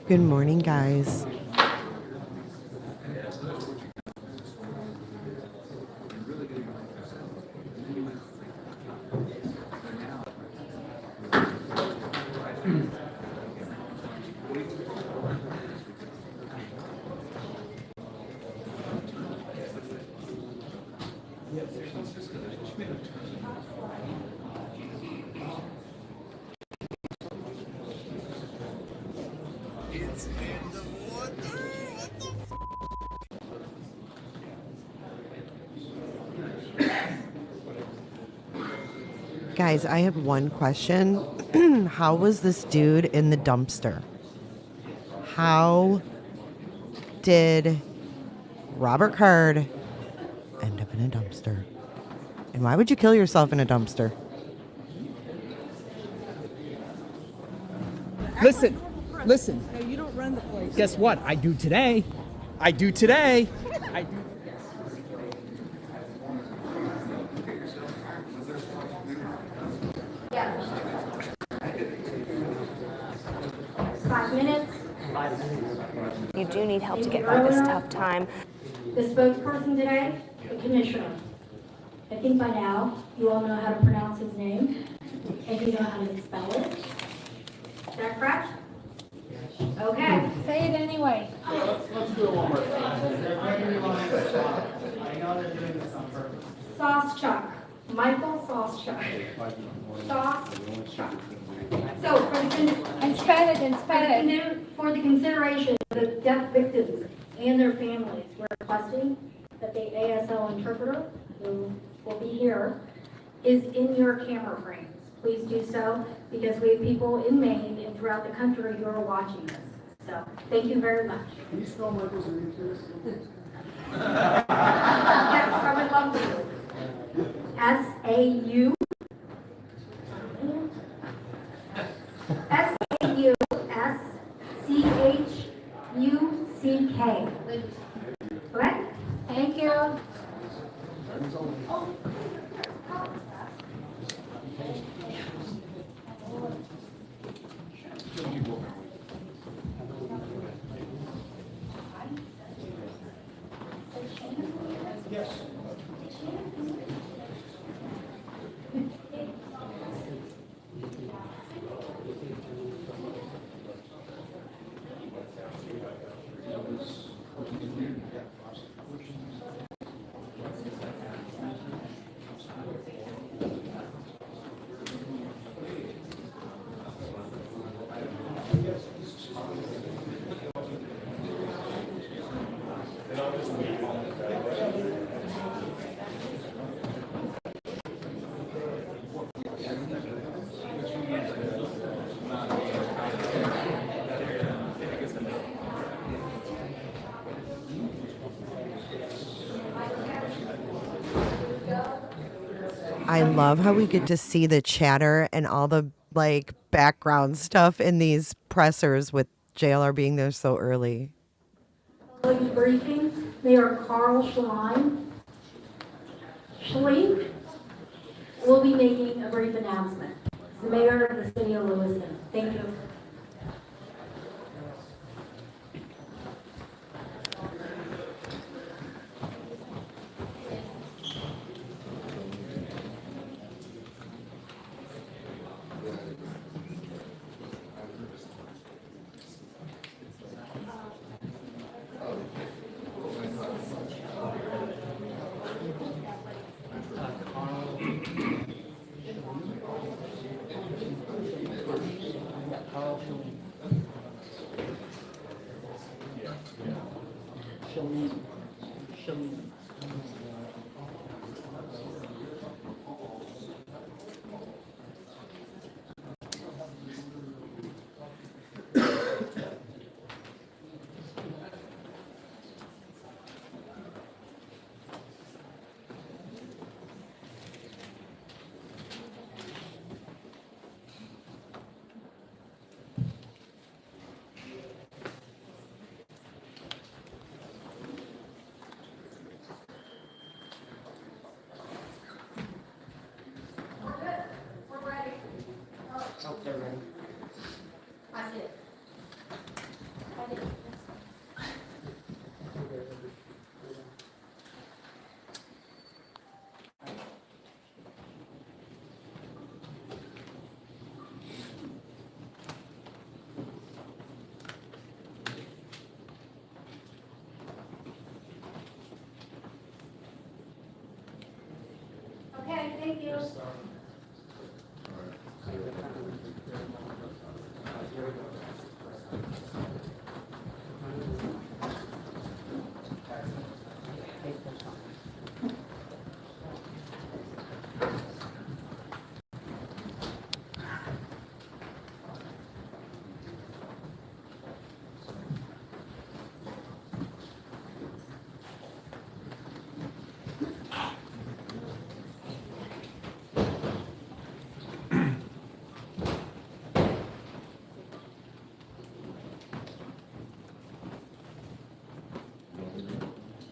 Good morning, guys. Guys, I have one question. How was this dude in the dumpster? How did Robert Card end up in a dumpster? And why would you kill yourself in a dumpster? Listen. No, you don't run the place. Guess what? I do today. I do. 5 minutes. You do need help to get through this tough time. The spokesperson today, the commissioner. I think by now you all know how to pronounce his name and you know how to spell it. Is that correct? Okay. Say it anyway. Let's do it one more time. Sauce Chuck. Michael Sauce Chuck. Sauce Chuck. So for the consideration of the death victims and their families, we're requesting that the ASL interpreter, who will be here, is in your camera frames. Please do so, because we have people in Maine and throughout the country who are watching this. So, thank you very much. Can you spell Michael's name, please? Yes, I would love to. S-A-U. S-A-U-S-C-H-U-C-K. Okay? Thank you. I love how we get to see the chatter and all the background stuff in these pressers with JLR being there so early. Briefing, Mayor Carl Schlie will be making a brief announcement. The mayor of the city of Lewiston. Thank you. Okay, thank you.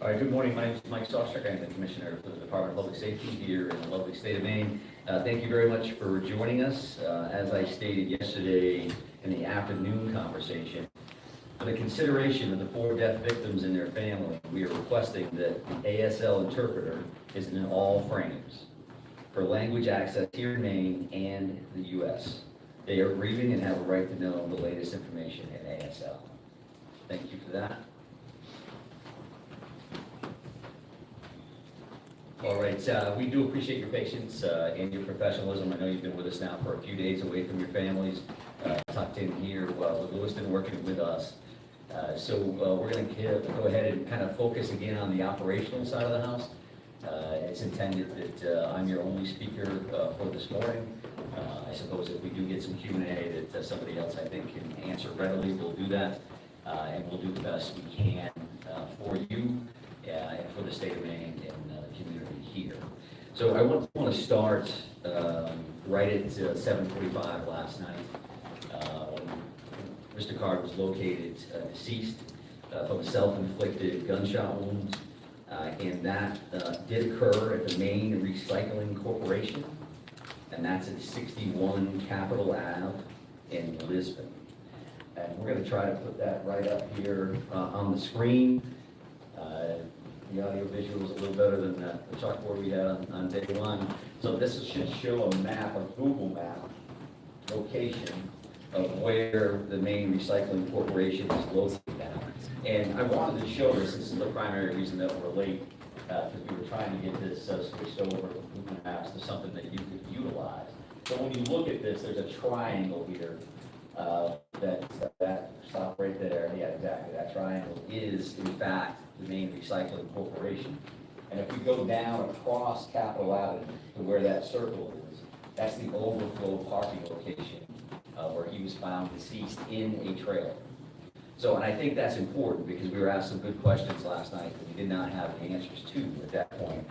All right, good morning. My name is Mike Sawstruck. I'm the Commissioner for the Department of Public Safety here in the lovely state of Maine. Thank you very much for joining us. As I stated yesterday in the afternoon conversation, for the consideration of the 4 death victims and their family, we are requesting that the ASL interpreter is in all frames for language access here in Maine and the U.S. They are grieving and have a right to know the latest information in ASL. Thank you for that. All right, we do appreciate your patience and your professionalism. I know you've been with us now for a few days away from your families, tucked in here with Lewiston working with us. So we're going to go ahead and kind of focus again on the operational side of the house. It's intended that I'm your only speaker for this morning. I suppose if we do get some Q&A that somebody else I think can answer readily, we'll do that. And we'll do the best we can for you and for the state of Maine and the community here. So I want to start right at 7:45 last night. Mr. Card was located deceased from a self-inflicted gunshot wound, and that did occur at the Maine Recycling Corporation, and that's at 61 Capitol Ave in Lisbon. And we're going to try to put that right up here on the screen. The audio visual is a little better than the chalkboard we had on day one. So this should show a map, a Google map location of where the Maine Recycling Corporation is located at. And I wanted to show this is the primary reason that we're late, because we were trying to get this switched over from Google Maps to something that you could utilize. So when you look at this, there's a triangle here. That stop right there. Yeah, exactly. That triangle is, in fact, the Maine Recycling Corporation. And if we go down across Capitol Avenue to where that circle is, that's the overflow parking location where he was found deceased in a trailer. So, and I think that's important because we were asked some good questions last night that we did not have the answers to at that point.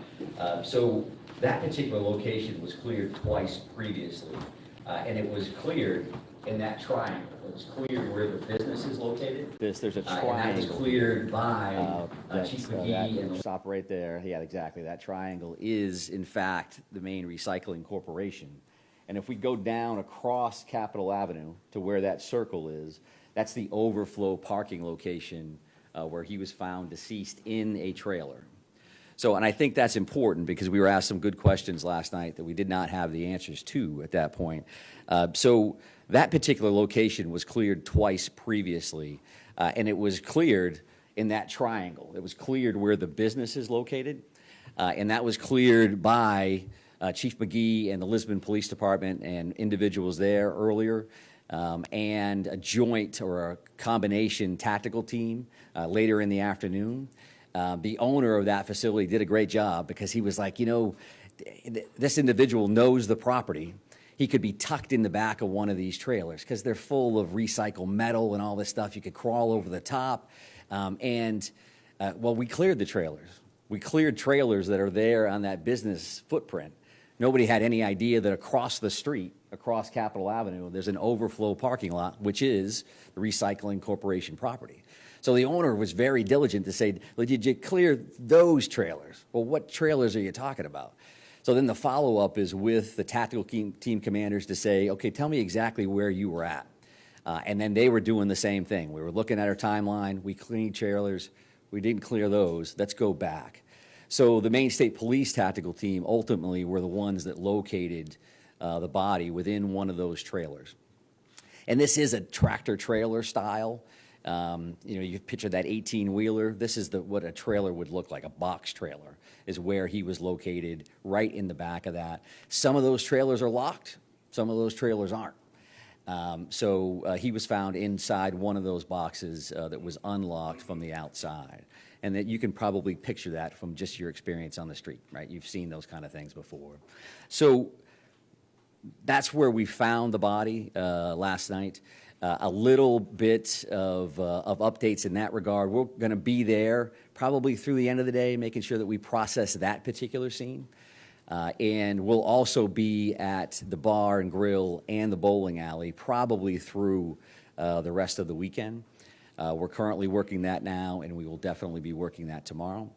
So that particular location was cleared twice previously, and it was cleared in that triangle. It was cleared where the business is located. There's a triangle. And that was cleared by Chief McGee and stop right there. Yeah, exactly. That triangle is, in fact, the Maine Recycling Corporation. And if we go down across Capitol Avenue to where that circle is, that's the overflow parking location where he was found deceased in a trailer. So, and I think that's important because we were asked some good questions last night that we did not have the answers to at that point. So that particular location was cleared twice previously, and it was cleared in that triangle. It was cleared where the business is located, and that was cleared by Chief McGee and the Lisbon Police Department and individuals there earlier. and a joint or a combination tactical team later in the afternoon. The owner of that facility did a great job because he was like, this individual knows the property. He could be tucked in the back of one of these trailers because they're full of recycled metal and all this stuff. You could crawl over the top. We cleared the trailers. We cleared trailers that are there on that business footprint. Nobody had any idea that across the street, across Capitol Avenue, there's an overflow parking lot, which is the Recycling Corporation property. So the owner was very diligent to say, well, did you clear those trailers? Well, what trailers are you talking about? So then the follow-up is with the tactical team commanders to say, okay, tell me exactly where you were at. And then they were doing the same thing. We were looking at our timeline. We cleaned trailers. We didn't clear those. Let's go back. So the Maine State Police tactical team ultimately were the ones that located the body within one of those trailers. And this is a tractor trailer style. You picture that 18-wheeler. This is what a trailer would look like, a box trailer is where he was located, right in the back of that. Some of those trailers are locked. Some of those trailers aren't. He was found inside one of those boxes that was unlocked from the outside. And that you can probably picture that from just your experience on the street, right? You've seen those kind of things before. So that's where we found the body last night. A little bit of updates in that regard. We're going to be there probably through the end of the day, making sure that we process that particular scene. And we'll also be at the bar and grill and the bowling alley probably through the rest of the weekend. We're currently working that now, and we will definitely be working that tomorrow.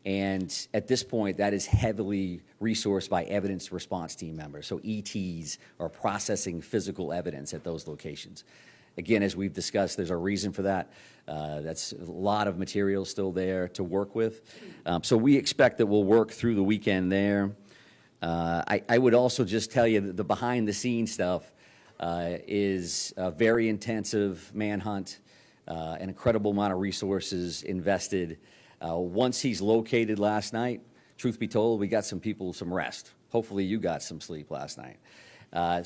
And at this point, that is heavily resourced by evidence response team members. So ETs are processing physical evidence at those locations. Again, as we've discussed, there's a reason for that. That's a lot of material still there to work with. So we expect that we'll work through the weekend there. I would also just tell you that the behind-the-scenes stuff is a very intensive manhunt, an incredible amount of resources invested. Once he's located last night, truth be told, we got some people some rest. Hopefully you got some sleep last night.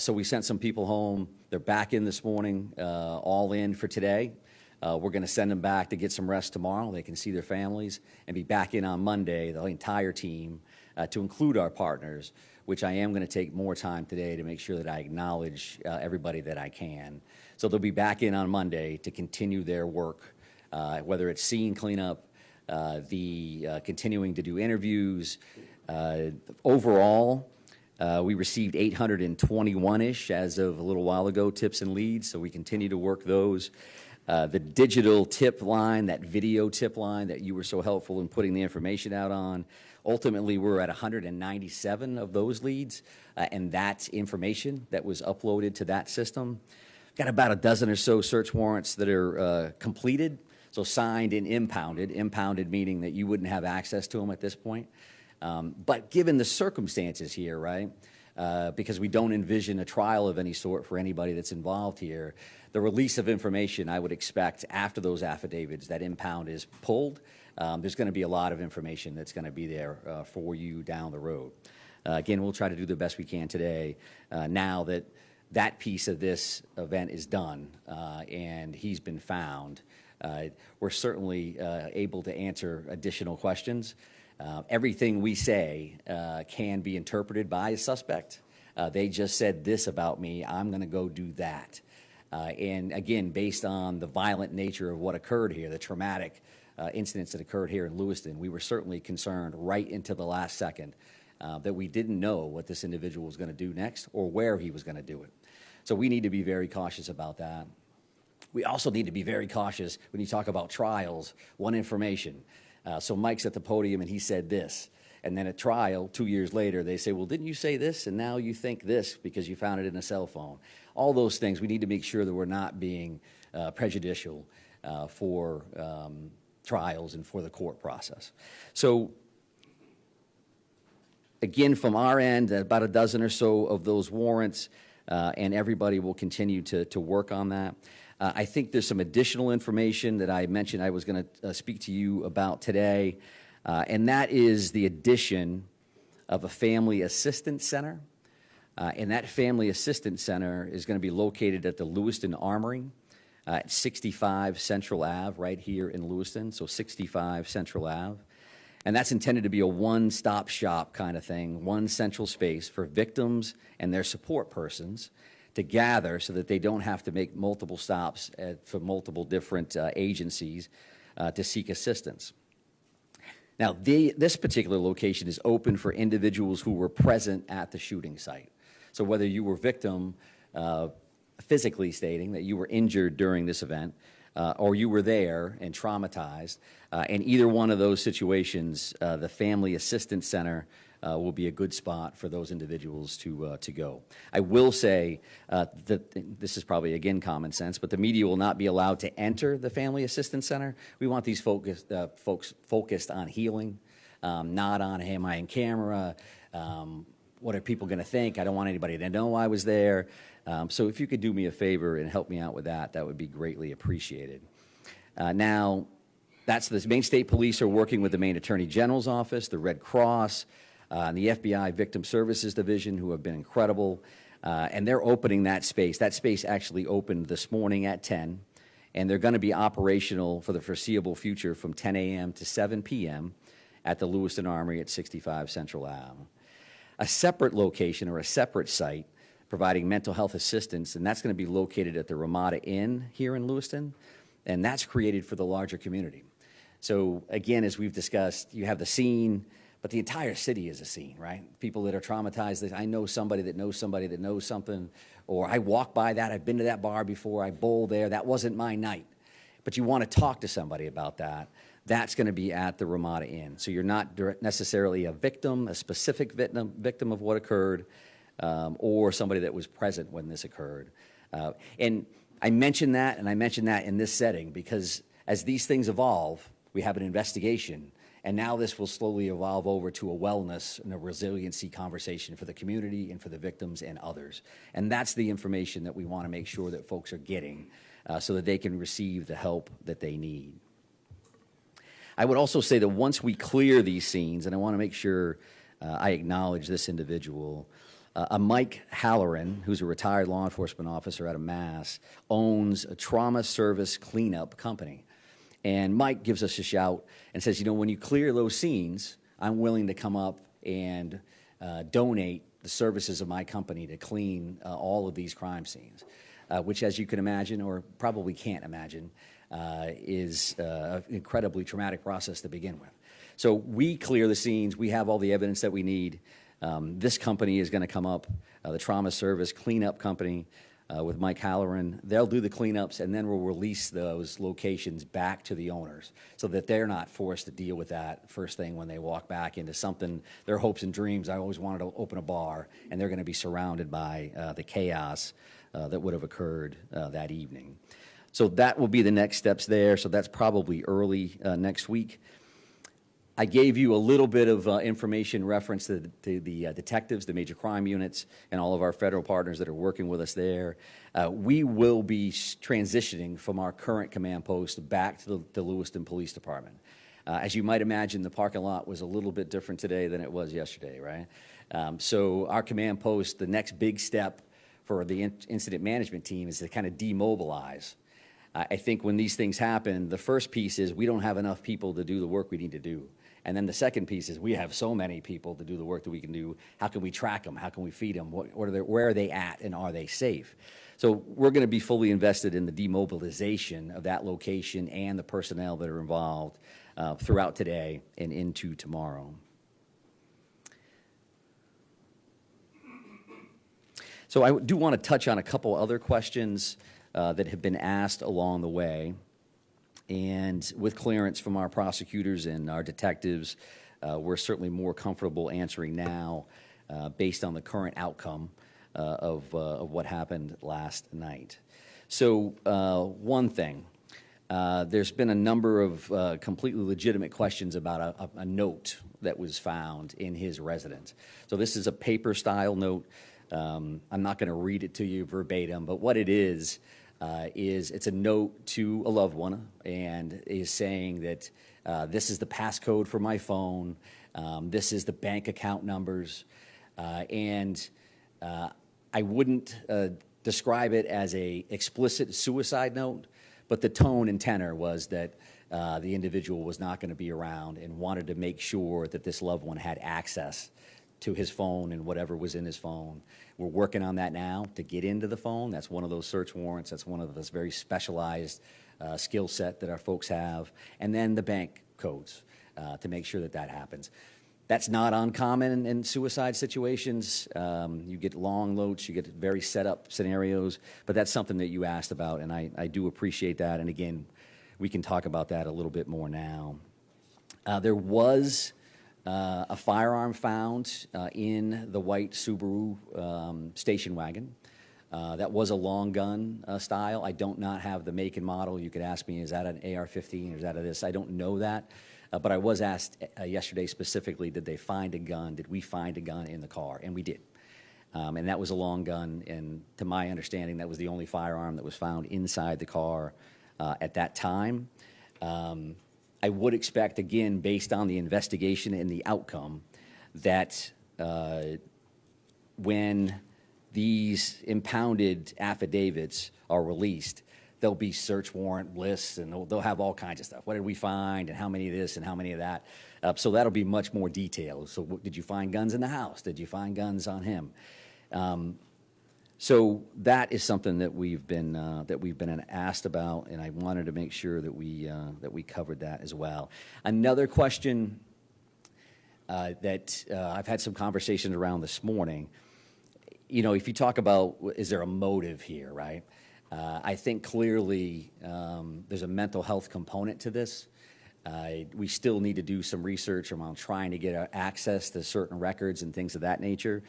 So we sent some people home. They're back in this morning, all in for today. We're going to send them back to get some rest tomorrow. They can see their families and be back in on Monday, the entire team, to include our partners, which I am going to take more time today to make sure that I acknowledge everybody that I can. So they'll be back in on Monday to continue their work, whether it's scene cleanup, continuing to do interviews. Overall, we received 821-ish as of a little while ago, tips and leads, so we continue to work those. The digital tip line, that video tip line that you were so helpful in putting the information out on, ultimately we're at 197 of those leads, and that's information that was uploaded to that system. Got about a dozen or so search warrants that are completed, so signed and impounded meaning that you wouldn't have access to them at this point. But given the circumstances here, right, because we don't envision a trial of any sort for anybody that's involved here, the release of information I would expect after those affidavits, that impound is pulled, there's going to be a lot of information that's going to be there for you down the road. Again, we'll try to do the best we can today now that that piece of this event is done and he's been found. We're certainly able to answer additional questions. Everything we say can be interpreted by a suspect. They just said this about me, I'm going to go do that. And again, based on the violent nature of what occurred here, the traumatic incidents that occurred here in Lewiston, we were certainly concerned right into the last second that we didn't know what this individual was going to do next or where he was going to do it. So we need to be very cautious about that. We also need to be very cautious when you talk about trials, one information. So Mike's at the podium and he said this. And then at trial, 2 years later, they say, well, didn't you say this? And now you think this because you found it in a cell phone. All those things, we need to make sure that we're not being prejudicial for trials and for the court process. So again, from our end, about a dozen or so of those warrants, and everybody will continue to work on that. I think there's some additional information that I mentioned I was going to speak to you about today, and that is the addition of a family assistance center And that Family Assistance Center is going to be located at the Lewiston Armory at 65 Central Ave, right here in Lewiston, so 65 Central Ave. And that's intended to be a one-stop shop kind of thing, one central space for victims and their support persons to gather so that they don't have to make multiple stops for multiple different agencies to seek assistance. Now, this particular location is open for individuals who were present at the shooting site. So whether you were victim, physically stating that you were injured during this event, or you were there and traumatized, in either one of those situations, the Family Assistance Center will be a good spot for those individuals to go. I will say that this is probably, again, common sense, but the media will not be allowed to enter the Family Assistance Center. We want these folks focused on healing, not on, hey, am I in camera? What are people going to think? I don't want anybody to know I was there. So if you could do me a favor and help me out with that, that would be greatly appreciated. Now, that's the Maine State Police are working with the Maine Attorney General's Office, the Red Cross, and the FBI Victim Services Division, who have been incredible. And they're opening that space. That space actually opened this morning at 10, and they're going to be operational for the foreseeable future from 10 a.m. to 7 p.m. at the Lewiston Armory at 65 Central Ave. A separate location or a separate site providing mental health assistance, and that's going to be located at the Ramada Inn here in Lewiston, and that's created for the larger community. So again, as we've discussed, you have the scene, but the entire city is a scene, right? People that are traumatized, I know somebody that knows somebody that knows something, or I walk by that, I've been to that bar before, I bowl there, that wasn't my night. But you want to talk to somebody about that. That's going to be at the Ramada Inn. So you're not necessarily a victim, a specific victim of what occurred, or somebody that was present when this occurred. And I mention that, and I mention that in this setting because as these things evolve, we have an investigation, and now this will slowly evolve over to a wellness and a resiliency conversation for the community and for the victims and others. And that's the information that we want to make sure that folks are getting so that they can receive the help that they need. I would also say that once we clear these scenes, and I want to make sure I acknowledge this individual, Mike Halloran, who's a retired law enforcement officer out of Mass, owns a trauma service cleanup company. And Mike gives us a shout and says, you know, when you clear those scenes, I'm willing to come up and donate the services of my company to clean all of these crime scenes, which, as you can imagine, or probably can't imagine, is an incredibly traumatic process to begin with. So we clear the scenes. We have all the evidence that we need. This company is going to come up, the Trauma Service Cleanup Company with Mike Halloran. They'll do the cleanups, and then we'll release those locations back to the owners so that they're not forced to deal with that first thing when they walk back into something, their hopes and dreams. I always wanted to open a bar, and they're going to be surrounded by the chaos that would have occurred that evening. So that will be the next steps there. So that's probably early next week. I gave you a little bit of information reference to the detectives, the major crime units, and all of our federal partners that are working with us there. We will be transitioning from our current command post back to the Lewiston Police Department. As you might imagine, the parking lot was a little bit different today than it was yesterday, right? So our command post, the next big step for the incident management team is to kind of demobilize. I think when these things happen, the first piece is we don't have enough people to do the work we need to do. And then the second piece is we have so many people to do the work that we can do. How can we track them? How can we feed them? Where are they at, and are they safe? So we're going to be fully invested in the demobilization of that location and the personnel that are involved throughout today and into tomorrow. So I do want to touch on a couple other questions that have been asked along the way. And with clearance from our prosecutors and our detectives, we're certainly more comfortable answering now based on the current outcome of what happened last night. So one thing, there's been a number of completely legitimate questions about a note that was found in his residence. So this is a paper-style note. I'm not going to read it to you verbatim, but what it is it's a note to a loved one and is saying that this is the passcode for my phone, this is the bank account numbers, and I wouldn't describe it as a explicit suicide note, but the tone and tenor was that the individual was not going to be around and wanted to make sure that this loved one had access to his phone and whatever was in his phone. We're working on that now to get into the phone. That's one of those search warrants. That's one of those very specialized skill set that our folks have. And then the bank codes to make sure that that happens. That's not uncommon in suicide situations. You get long loads, you get very set up scenarios, but that's something that you asked about, and I do appreciate that. And again, we can talk about that a little bit more now. There was a firearm found in the white Subaru station wagon. That was a long gun style. I don't not have the make and model. You could ask me, is that an AR-15 or is that a this? I don't know that. But I was asked yesterday specifically, did they find a gun? Did we find a gun in the car? And we did. And that was a long gun. And to my understanding, that was the only firearm that was found inside the car at that time. I would expect, again, based on the investigation and the outcome, that when these impounded affidavits are released, there'll be search warrant lists, and they'll have all kinds of stuff. What did we find, and how many of this, and how many of that? So that'll be much more detailed. So did you find guns in the house? Did you find guns on him? So that is something that we've been asked about, and I wanted to make sure that we covered that as well. Another question that I've had some conversations around this morning. You know, if you talk about, is there a motive here, right? I think clearly there's a mental health component to this. We still need to do some research around trying to get access to certain records and things of that nature,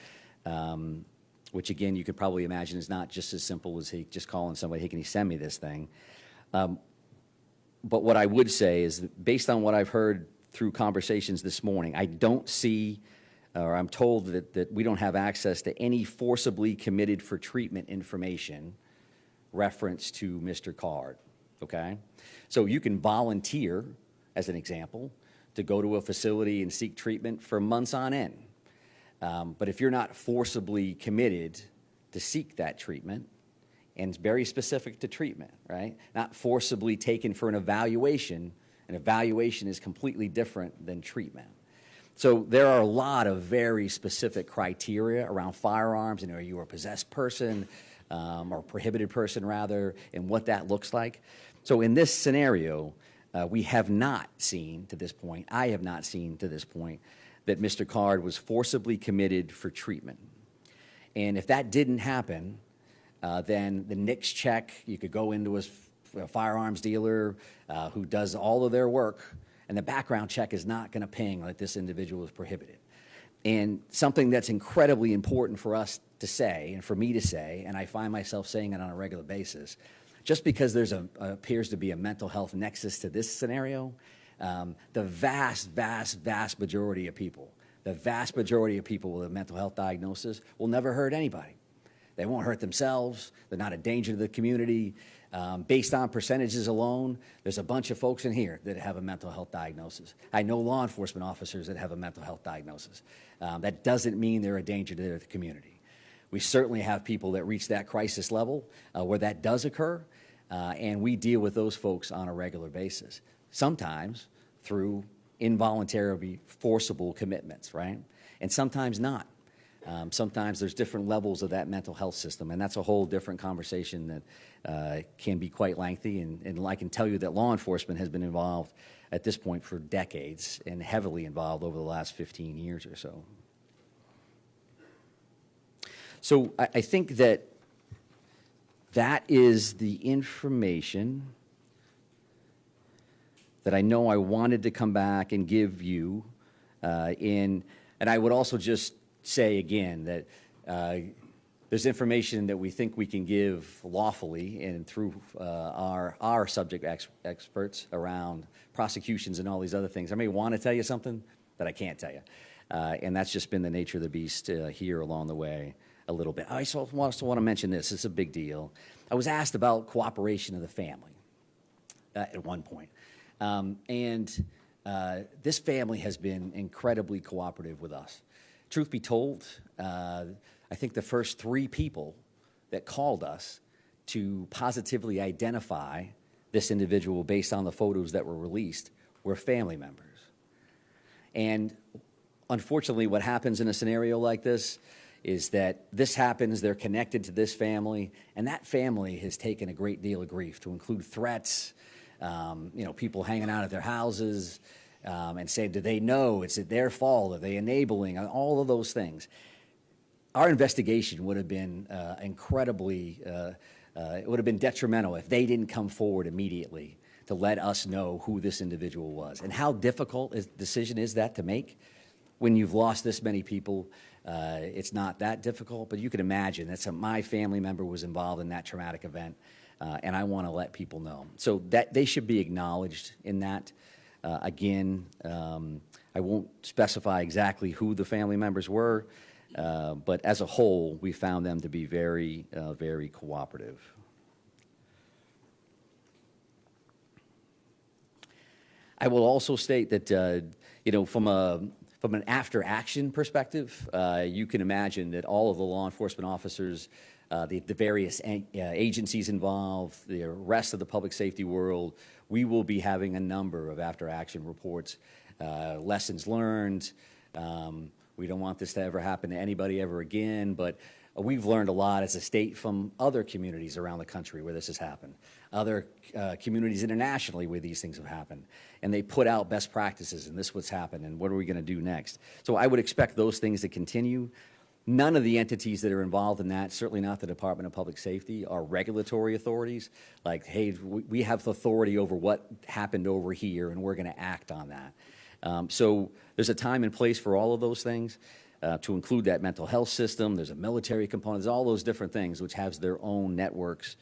which again, you could probably imagine is not just as simple as just calling somebody, hey, can you send me this thing? But what I would say is that based on what I've heard through conversations this morning, I don't see, or I'm told that we don't have access to any forcibly committed for treatment information reference to Mr. Card, okay? So you can volunteer, as an example, to go to a facility and seek treatment for months on end. But if you're not forcibly committed to seek that treatment, and it's very specific to treatment, right? Not forcibly taken for an evaluation is completely different than treatment. So there are a lot of very specific criteria around firearms, and are you a possessed person, or prohibited person rather, and what that looks like. So in this scenario, we have not seen to this point, I have not seen to this point, that Mr. Card was forcibly committed for treatment. And if that didn't happen, then the NICS check, you could go into a firearms dealer who does all of their work, and the background check is not going to ping that this individual is prohibited. And something that's incredibly important for us to say, and for me to say, and I find myself saying it on a regular basis, just because there's appears to be a mental health nexus to this scenario, the vast majority of people with a mental health diagnosis will never hurt anybody. They won't hurt themselves. They're not a danger to the community. Based on percentages alone, there's a bunch of folks in here that have a mental health diagnosis. I know law enforcement officers that have a mental health diagnosis. That doesn't mean they're a danger to the community. We certainly have people that reach that crisis level where that does occur, and we deal with those folks on a regular basis, sometimes through involuntary, forcible commitments, right? And sometimes not. Sometimes there's different levels of that mental health system, and that's a whole different conversation that can be quite lengthy. And I can tell you that law enforcement has been involved at this point for decades and heavily involved over the last 15 years or so. So I think that is the information that I know I wanted to come back and give you. And I would also just say again that there's information that we think we can give lawfully and through our subject experts around prosecutions and all these other things. I may want to tell you something that I can't tell you. And that's just been the nature of the beast here along the way a little bit. I also want to mention this. It's a big deal. I was asked about cooperation of the family at one point. This family has been incredibly cooperative with us. Truth be told, I I think the first 3 people that called us to positively identify this individual based on the photos that were released were family members. And unfortunately, what happens in a scenario like this is that this happens, they're connected to this family, and that family has taken a great deal of grief, to include threats, people hanging out at their houses, and saying, do they know? Is it their fault? Are they enabling? All of those things. Our investigation would have been incredibly, it would have been detrimental if they didn't come forward immediately to let us know who this individual was. And how difficult a decision is that to make when you've lost this many people? It's not that difficult, but you can imagine that my family member was involved in that traumatic event, and I want to let people know. So that they should be acknowledged in that. Again, I won't specify exactly who the family members were, but as a whole, we found them to be very, very cooperative. I will also state that, from an after-action perspective, you can imagine that all of the law enforcement officers, the various agencies involved, the rest of the public safety world, we will be having a number of after-action reports, lessons learned. We don't want this to ever happen to anybody ever again, but we've learned a lot as a state from other communities around the country where this has happened, other communities internationally where these things have happened, and they put out best practices, and this is what's happened, and what are we going to do next? So I would expect those things to continue. None of the entities that are involved in that, certainly not the Department of Public Safety, are regulatory authorities. Like, hey, we have the authority over what happened over here, and we're going to act on that. So there's a time and place for all of those things, to include that mental health system. There's a military component. There's all those different things which has their own networks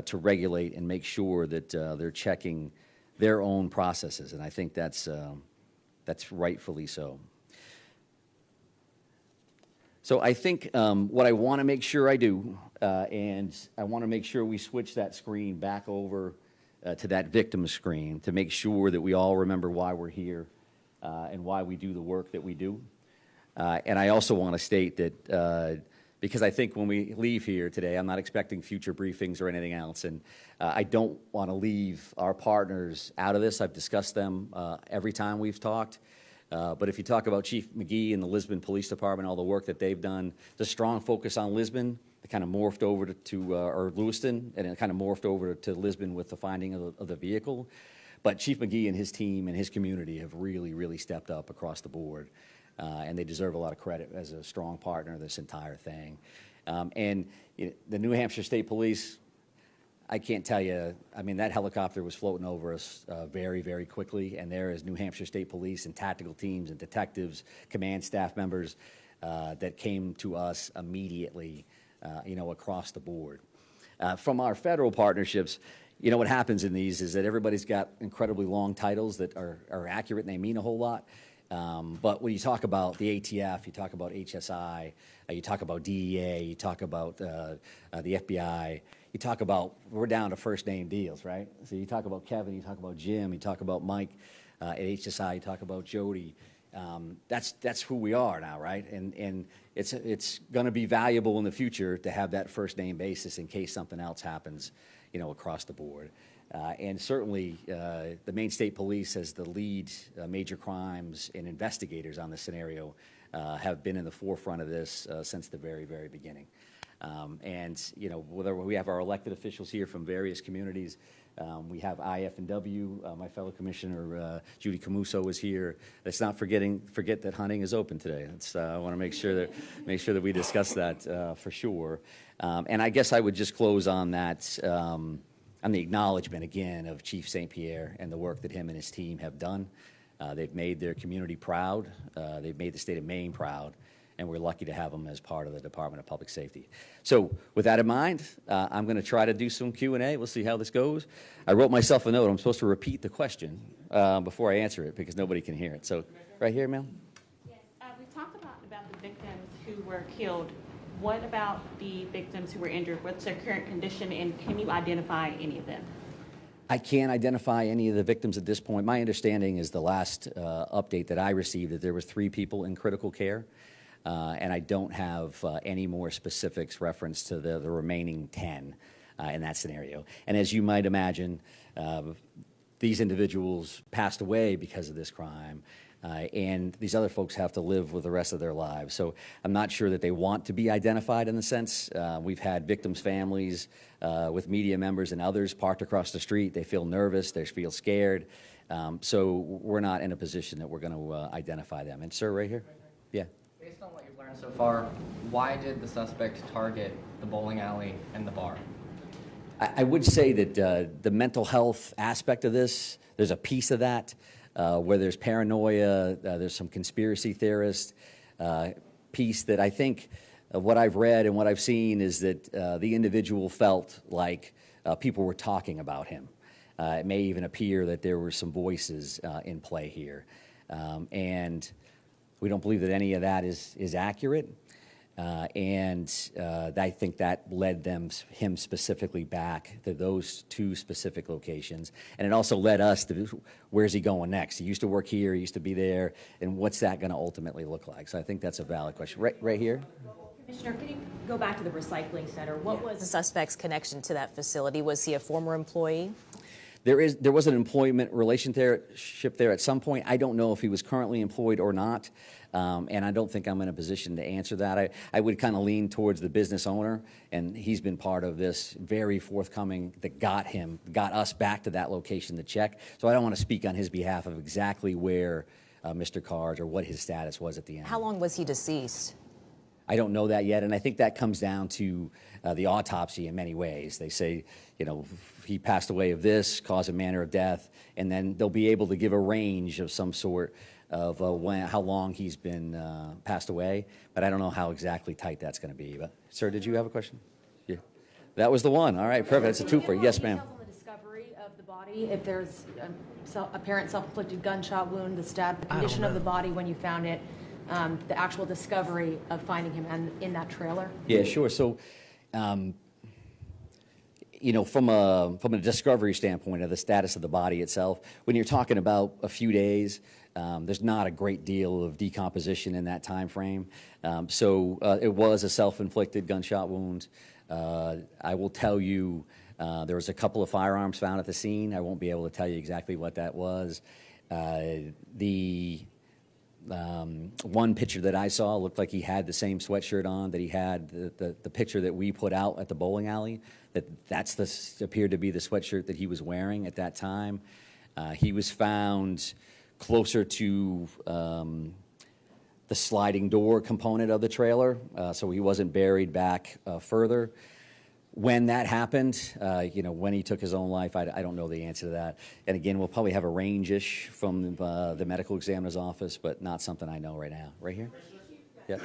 to regulate and make sure that they're checking their own processes. And I think that's rightfully so. So I think what I want to make sure I do, and I want to make sure we switch that screen back over to that victim screen to make sure that we all remember why we're here and why we do the work that we do. And I also want to state that because I think when we leave here today, I'm not expecting future briefings or anything else, and I don't want to leave our partners out of this. I've discussed them every time we've talked. But if you talk about Chief McGee and the Lisbon Police Department, all the work that they've done, the strong focus on Lisbon, it kind of morphed over or Lewiston, and it kind of morphed over to Lisbon with the finding of the vehicle. But Chief McGee and his team and his community have really, really stepped up across the board. And they deserve a lot of credit as a strong partner of this entire thing. And the New Hampshire State Police, I can't tell you, I mean, that helicopter was floating over us very, very quickly, and there is New Hampshire State Police and tactical teams and detectives, command staff members that came to us immediately, across the board. From our federal partnerships, what happens in these is that everybody's got incredibly long titles that are accurate and they mean a whole lot. But when you talk about the ATF, you talk about HSI, you talk about DEA, you talk about the FBI, you talk about, we're down to first name deals, right? So you talk about Kevin, you talk about Jim, you talk about Mike at HSI, you talk about Jody. That's who we are now, right? And it's going to be valuable in the future to have that first name basis in case something else happens, across the board. And certainly, the Maine State Police, as the lead major crimes and investigators on this scenario, have been in the forefront of this since the very, very beginning. Whether we have our elected officials here from various communities, we have IF&W. My fellow commissioner Judy Camuso is here. Let's not forget that hunting is open today. I want to make sure that we discuss that for sure. And I guess I would just close on that. On the acknowledgement, again, of Chief St. Pierre and the work that him and his team have done. They've made their community proud. They've made the state of Maine proud, and we're lucky to have them as part of the Department of Public Safety. So with that in mind, I'm going to try to do some Q&A. We'll see how this goes. I wrote myself a note. I'm supposed to repeat the question before I answer it because nobody can hear it. So right here, ma'am. Yes, we talked about the victims who were killed. What about the victims who were injured? What's their current condition, and can you identify any of them? I can't identify any of the victims at this point. My understanding is the last update that I received that there were 3 people in critical care. and I don't have any more specifics reference to the remaining 10 in that scenario. And as you might imagine, these individuals passed away because of this crime, and these other folks have to live with the rest of their lives. So I'm not sure that they want to be identified in the sense. We've had victims' families with media members and others parked across the street. They feel nervous, they feel scared. So we're not in a position that we're going to identify them. And sir, right here? Yeah. Based on what you've learned so far, why did the suspect target the bowling alley and the bar? I would say that the mental health aspect of this, there's a piece of that where there's paranoia, there's some conspiracy theorist piece that I think what I've read and what I've seen is that the individual felt like people were talking about him. It may even appear that there were some voices in play here. And we don't believe that any of that is accurate. I think that led him specifically back to those two specific locations. And it also led us to where's he going next? He used to work here, he used to be there, and what's that going to ultimately look like? So I think that's a valid question. Right here? Commissioner, can you go back to the recycling center? What was the suspect's connection to that facility? Was he a former employee? There was an employment relationship there at some point. I don't know if he was currently employed or not, and I don't think I'm in a position to answer that. I would kind of lean towards the business owner, and he's been part of this very forthcoming that got us back to that location to check. So I don't want to speak on his behalf of exactly where Mr. Carrs or what his status was at the end. How long was he deceased? I don't know that yet, and I think that comes down to the autopsy in many ways. They say, he passed away of this, cause and manner of death, and then they'll be able to give a range of some sort of how long he's been passed away, but I don't know how exactly tight that's going to be. But, sir, did you have a question? Yeah. That was the one. All right, perfect. It's a twofer. Yes, ma'am. On the discovery of the body, if there's apparent self-inflicted gunshot wound, the stab, the condition of the body when you found it, the actual discovery of finding him in that trailer? Yeah, sure. So, from a discovery standpoint of the status of the body itself, when you're talking about a few days, there's not a great deal of decomposition in that time frame. So it was a self-inflicted gunshot wound. I will tell you there was a couple of firearms found at the scene. I won't be able to tell you exactly what that was. One picture that I saw looked like he had the same sweatshirt on that he had the picture that we put out at the bowling alley. That's appeared to be the sweatshirt that he was wearing at that time. He was found closer to the sliding door component of the trailer, so he wasn't buried back further. When that happened, when he took his own life, I don't know the answer to that. And again, we'll probably have a range-ish from the medical examiner's office, but not something I know right now. Right here? Yeah.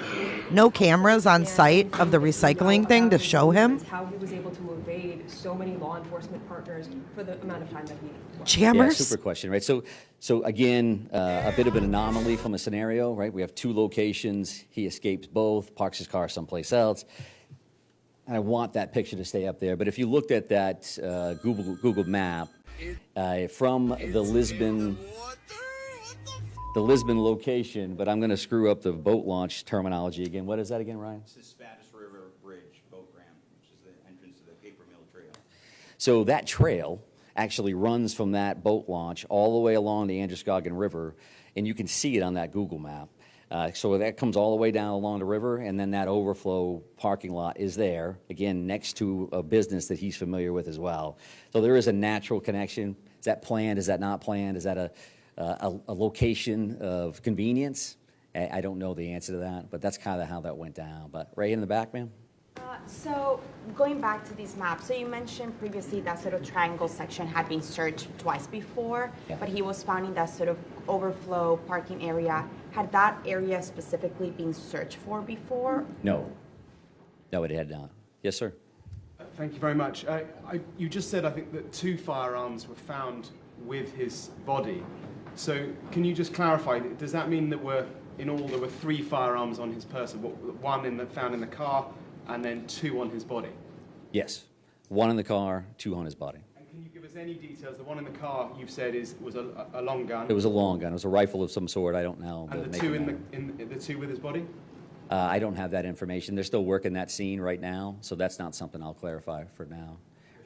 No cameras on site of the recycling thing to show him? How he was able to evade so many law enforcement partners for the amount of time that he worked. Jammers? Yeah, super question, right? So again, a bit of an anomaly from a scenario, right? We have two locations. He escapes both, parks his car someplace else. I want that picture to stay up there, but if you looked at that Google map from the Lisbon location, but I'm going to screw up the boat launch terminology again. What is that again, Ryan? It's the Spanish River Bridge boat ramp, which is the entrance to the Paper Mill Trail. So that trail actually runs from that boat launch all the way along the Androscoggin River, and you can see it on that Google map. So that comes all the way down along the river, and then that overflow parking lot is there, again, next to a business that he's familiar with as well. So there is a natural connection. Is that planned? Is that not planned? Is that a location of convenience? I don't know the answer to that, but that's kind of how that went down. But right in the back, ma'am? So going back to these maps, so you mentioned previously that sort of triangle section had been searched twice before, but he was found in that sort of overflow parking area. Had that area specifically been searched for before? No, it had not. Yes, sir. Thank you very much. You just said, I think, that 2 firearms were found with his body. So can you just clarify, does that mean that in all there were 3 firearms on his person? One found in the car, and then 2 on his body? Yes. 1 in the car, 2 on his body. And can you give us any details? The one in the car you've said was a long gun. It was a long gun. It was a rifle of some sort. I don't know. And the 2 the 2 with his body? I don't have that information. They're still working that scene right now, so that's not something I'll clarify for now.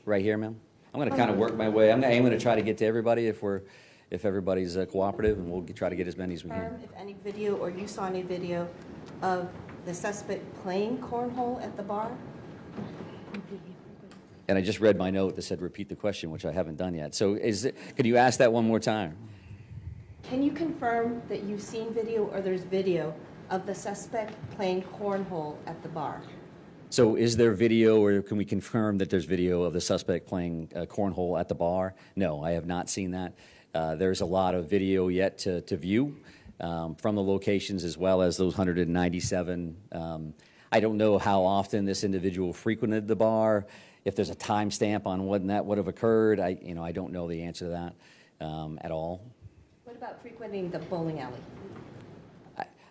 Right here, ma'am? I'm going to kind of work my way. I'm aiming to try to get to everybody if everybody's cooperative, and we'll try to get as many as we can. If any video, or you saw any video of the suspect playing cornhole at the bar? And I just read my note that said repeat the question, which I haven't done yet. So could you ask that one more time? Can you confirm that you've seen video or there's video of the suspect playing cornhole at the bar? So is there video, or can we confirm that there's video of the suspect playing cornhole at the bar? No, I have not seen that. There's a lot of video yet to view from the locations, as well as those 197. I don't know how often this individual frequented the bar, if there's a timestamp on when that would have occurred. I don't know the answer to that at all. What about frequenting the bowling alley?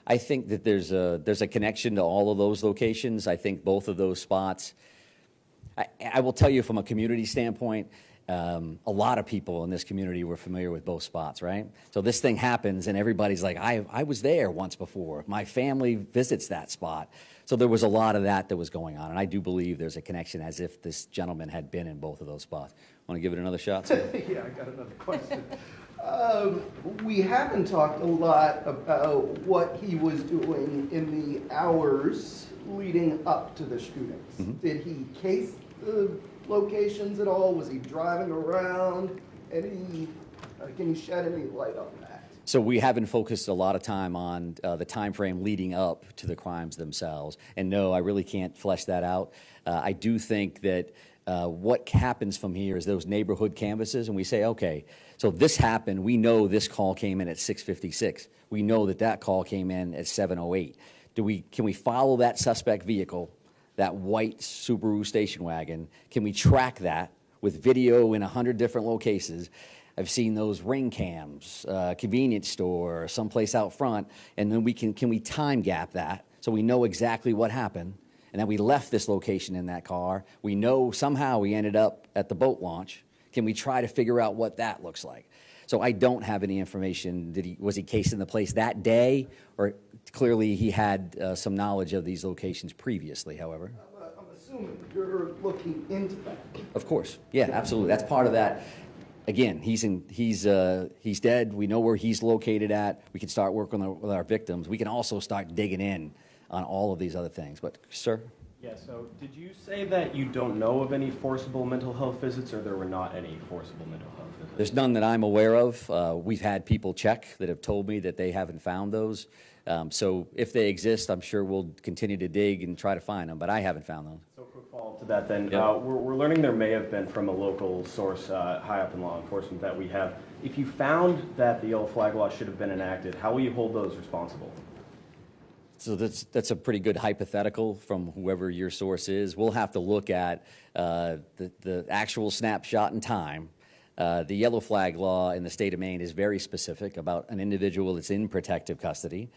I think that there's a connection to all of those locations. I think both of those spots, I will tell you from a community standpoint, a lot of people in this community were familiar with both spots, right? So this thing happens and everybody's like, I was there once before. My family visits that spot. So there was a lot of that was going on, and I do believe there's a connection, as if this gentleman had been in both of those spots. Want to give it another shot, sir? Yeah, I got another question. We haven't talked a lot about what he was doing in the hours leading up to the shootings. Mm-hmm. Did he case the locations at all? Was he driving around? Can you shed any light on that? So we haven't focused a lot of time on the time frame leading up to the crimes themselves. And no, I really can't flesh that out. I do think that what happens from here is those neighborhood canvases, and we say, okay, so this happened. We know this call came in at 6:56. We know that call came in at 7:08. Can we follow that suspect vehicle, that white Subaru station wagon? Can we track that with video in 100 different locations? I've seen those ring cams, convenience store, someplace out front, and then can we time gap that so we know exactly what happened, and that we left this location in that car. We know somehow we ended up at the boat launch. Can we try to figure out what that looks like? So I don't have any information. Was he casing the place that day, or clearly he had some knowledge of these locations previously, however? I'm assuming you're looking into that. Of course. Yeah, absolutely. That's part of that. Again, he's dead. We know where he's located at. We can start working with our victims. We can also start digging in on all of these other things. But, sir? Yeah, so did you say that you don't know of any forcible mental health visits, or there were not any forcible mental health visits? There's none that I'm aware of. We've had people check that have told me that they haven't found those. So if they exist, I'm sure we'll continue to dig and try to find them, but I haven't found those. So quick follow-up to that then. Yeah. We're learning there may have been from a local source high up in law enforcement that we have. If you found that the yellow flag law should have been enacted, how will you hold those responsible? So that's a pretty good hypothetical from whoever your source is. We'll have to look at the actual snapshot in time. The yellow flag law in the state of Maine is very specific about an individual that's in protective custody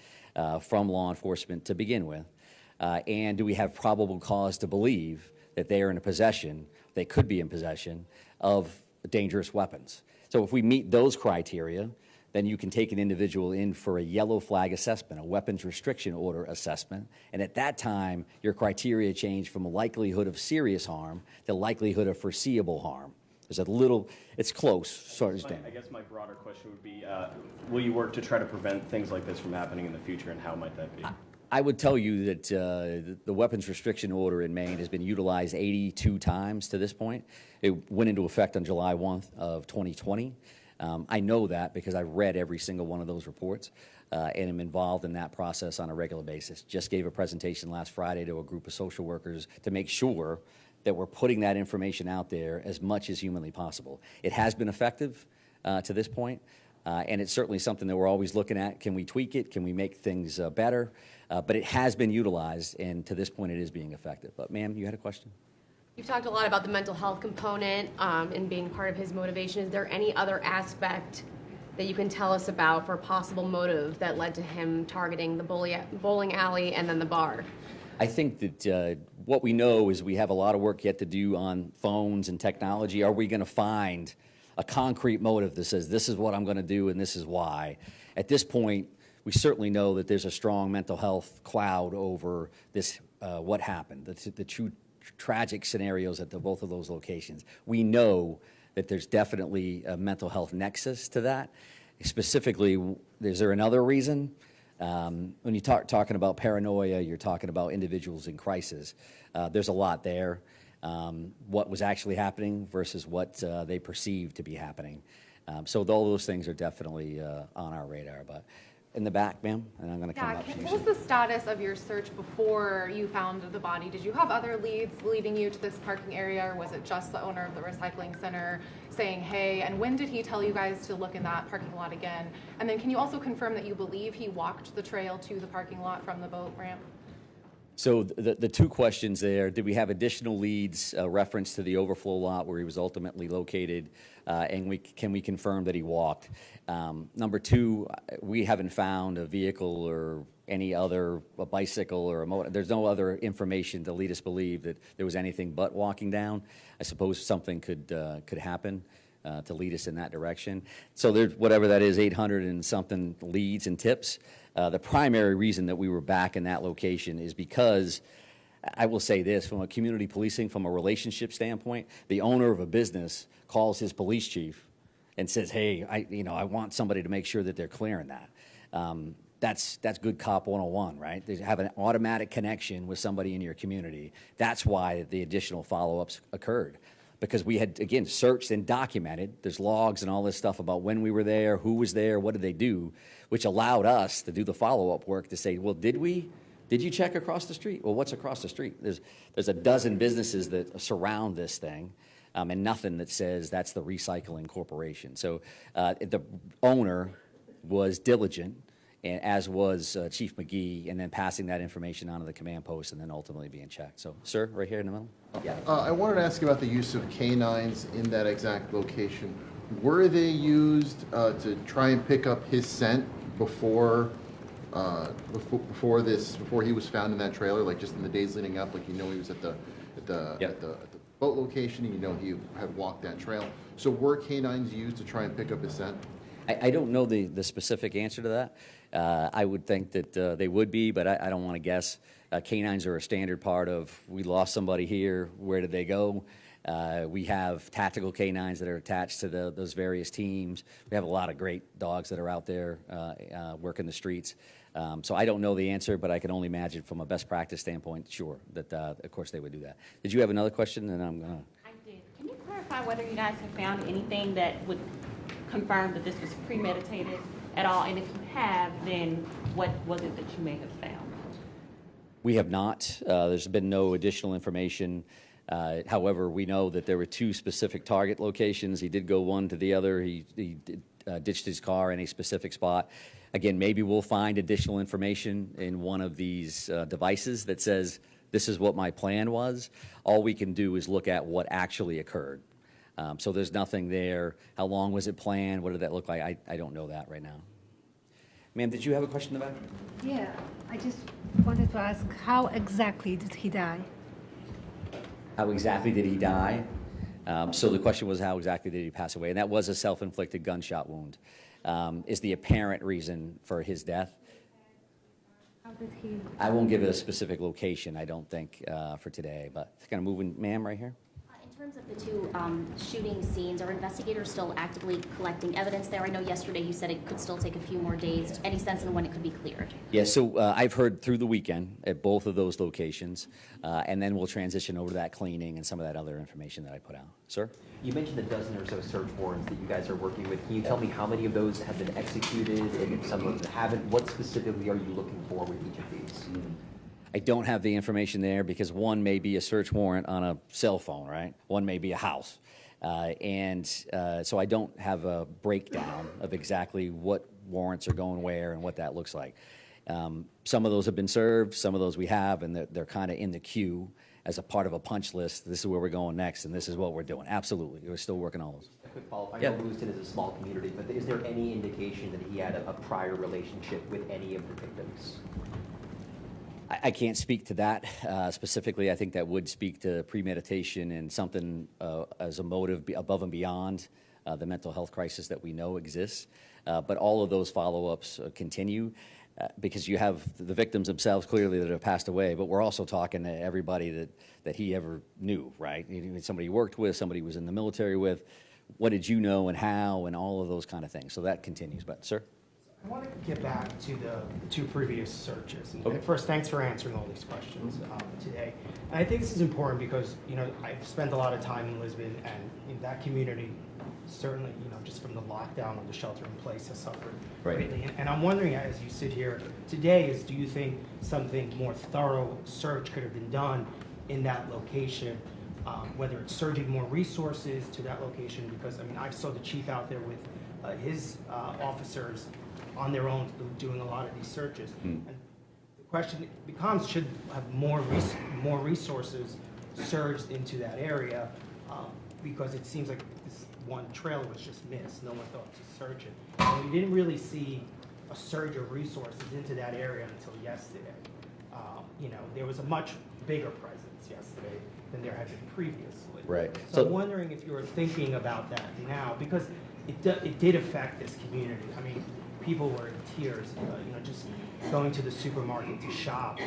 from law enforcement to begin with. And do we have probable cause to believe that they are in possession, they could be in possession of dangerous weapons? So if we meet those criteria, then you can take an individual in for a yellow flag assessment, a weapons restriction order assessment. And at that time, your criteria change from a likelihood of serious harm to likelihood of foreseeable harm. There's a little, it's close, sort of. I guess my broader question would be, will you work to try to prevent things like this from happening in the future, and how might that be? I would tell you that the weapons restriction order in Maine has been utilized 82 times to this point. It went into effect on July 1 of 2020. I know that because I've read every single one of those reports and am involved in that process on a regular basis. Just gave a presentation last Friday to a group of social workers to make sure that we're putting that information out there as much as humanly possible. It has been effective to this point, and it's certainly something that we're always looking at. Can we tweak it? Can we make things better? But it has been utilized, and to this point it is being effective. But ma'am, you had a question? You've talked a lot about the mental health component and being part of his motivation. Is there any other aspect that you can tell us about for a possible motive that led to him targeting the bowling alley and then the bar? I think that what we know is we have a lot of work yet to do on phones and technology. Are we going to find a concrete motive that says this is what I'm going to do and this is why? At this point, we certainly know that there's a strong mental health cloud over this, what happened, the two tragic scenarios at both of those locations. We know that there's definitely a mental health nexus to that. Specifically, is there another reason? When you talking about paranoia, you're talking about individuals in crisis. There's a lot there. What was actually happening versus what they perceived to be happening. So all those things are definitely on our radar. But in the back, ma'am, and I'm going to come up to you. What was the status of your search before you found the body? Did you have other leads leading you to this parking area, or was it just the owner of the recycling center saying, hey, and when did he tell you guys to look in that parking lot again? And then can you also confirm that you believe he walked the trail to the parking lot from the boat ramp? So the two questions there, did we have additional leads, reference to the overflow lot where he was ultimately located, and can we confirm that he walked? Number two, we haven't found a vehicle or any other, a bicycle or a motor. There's no other information to lead us believe that there was anything but walking down. I suppose something could happen to lead us in that direction. So there's whatever that is, 800 and something leads and tips. The primary reason that we were back in that location is because, I will say this, from a community policing, from a relationship standpoint, the owner of a business calls his police chief and says, hey, I want somebody to make sure that they're clearing that. That's good cop 101, right? They have an automatic connection with somebody in your community. That's why the additional follow-ups occurred. Because we had, again, searched and documented. There's logs and all this stuff about when we were there, who was there, what did they do, which allowed us to do the follow-up work to say, well, did you check across the street? Well, what's across the street? There's a dozen businesses that surround this thing, and nothing that says that's the recycling corporation. So the owner was diligent, and as was Chief McGee, and then passing that information on to the command post and then ultimately being checked. So, sir, right here in the middle. Yeah. I wanted to ask about the use of canines in that exact location. Were they used to try and pick up his scent before he was found in that trailer, like just in the days leading up, like he was at the boat location, and he had walked that trail. So were canines used to try and pick up his scent? I don't know the specific answer to that. I would think that they would be, but I don't want to guess. Canines are a standard part of, we lost somebody here, where did they go? We have tactical canines that are attached to those various teams. We have a lot of great dogs that are out there working the streets. So I don't know the answer, but I can only imagine from a best practice standpoint, sure, that of course they would do that. Did you have another question? And I'm going to... I did. Can you clarify whether you guys have found anything that would confirm that this was premeditated at all? And if you have, then what was it that you may have found? We have not. There's been no additional information. However, we know that there were two specific target locations. He did go one to the other. He ditched his car in a specific spot. Again, maybe we'll find additional information in one of these devices that says, this is what my plan was. All we can do is look at what actually occurred. So there's nothing there. How long was it planned? What did that look like? I don't know that right now. Ma'am, did you have a question in the back? Yeah, I just wanted to ask, how exactly did he die? How exactly did he die? So the question was, how exactly did he pass away? And that was a self-inflicted gunshot wound. Is the apparent reason for his death? How did he? I won't give it a specific location, I don't think, for today. But kind of moving, ma'am, right here. In terms of the two shooting scenes, are investigators still actively collecting evidence there? I know yesterday you said it could still take a few more days. Any sense on when it could be cleared? Yeah, so I've heard through the weekend at both of those locations, and then we'll transition over to that cleaning and some of that other information that I put out. Sir? You mentioned a dozen or so search warrants that you guys are working with. Can you tell me how many of those have been executed, and if some of them haven't? What specifically are you looking for with each of these? I don't have the information there because one may be a search warrant on a cell phone, right? One may be a house. So I don't have a breakdown of exactly what warrants are going where and what that looks like. Some of those have been served, some of those we have, and they're kind of in the queue as a part of a punch list. This is where we're going next, and this is what we're doing. Absolutely. We're still working on those. A quick follow-up. I know Lewiston is a small community, but is there any indication that he had a prior relationship with any of the victims? I can't speak to that specifically. I think that would speak to premeditation and something as a motive above and beyond the mental health crisis that we know exists. But all of those follow-ups continue. Because you have the victims themselves clearly that have passed away, but we're also talking to everybody that he ever knew, right? Somebody he worked with, somebody he was in the military with. What did you know and how, and all of those kind of things. So that continues. But, sir? I want to get back to the two previous searches. And Okay. first, thanks for answering all these questions today. And I think this is important because, I've spent a lot of time in Lisbon, and in that community, certainly, just from the lockdown or the shelter in place has suffered greatly. And I'm wondering, as you sit here today, do you think something more thorough search could have been done in that location, whether it's surging more resources to that location? Because, I saw the chief out there with his officers on their own doing a lot of these searches. And the question becomes, should have more resources surged into that area? Because it seems like this one trailer was just missed. No one thought to search it. And we didn't really see a surge of resources into that area until yesterday. There was a much bigger presence yesterday than there had been previously. Right. So I'm wondering if you're thinking about that now, because it did affect this community. People were in tears, just going to the supermarket to shop.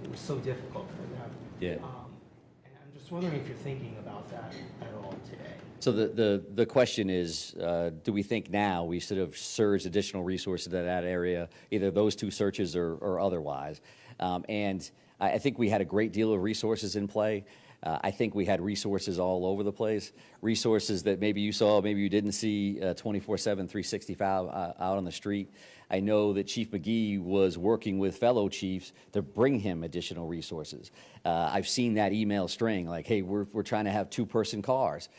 It was so difficult for them. Yeah. And I'm just wondering if you're thinking about that at all today. So the question is, do we think now we should have surged additional resources to that area, either those two searches or otherwise? And I think we had a great deal of resources in play. I think we had resources all over the place, resources that maybe you saw, maybe you didn't see 24/7, 365 out on the street. I know that Chief McGee was working with fellow chiefs to bring him additional resources. I've seen that email string like, hey, we're trying to have two-person cars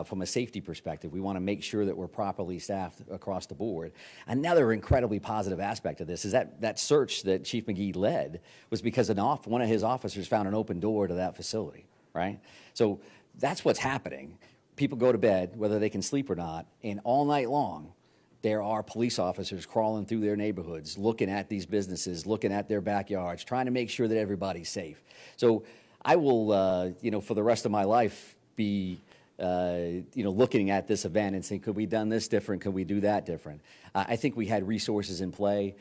from a safety perspective. We want to make sure that we're properly staffed across the board. Another incredibly positive aspect of this is that search that Chief McGee led was because one of his officers found an open door to that facility. Right? So that's what's happening. People go to bed, whether they can sleep or not, and all night long, there are police officers crawling through their neighborhoods, looking at these businesses, looking at their backyards, trying to make sure that everybody's safe. So I will, for the rest of my life, be, looking at this event and saying, could we done this different? Could we do that different? I think we had resources in play.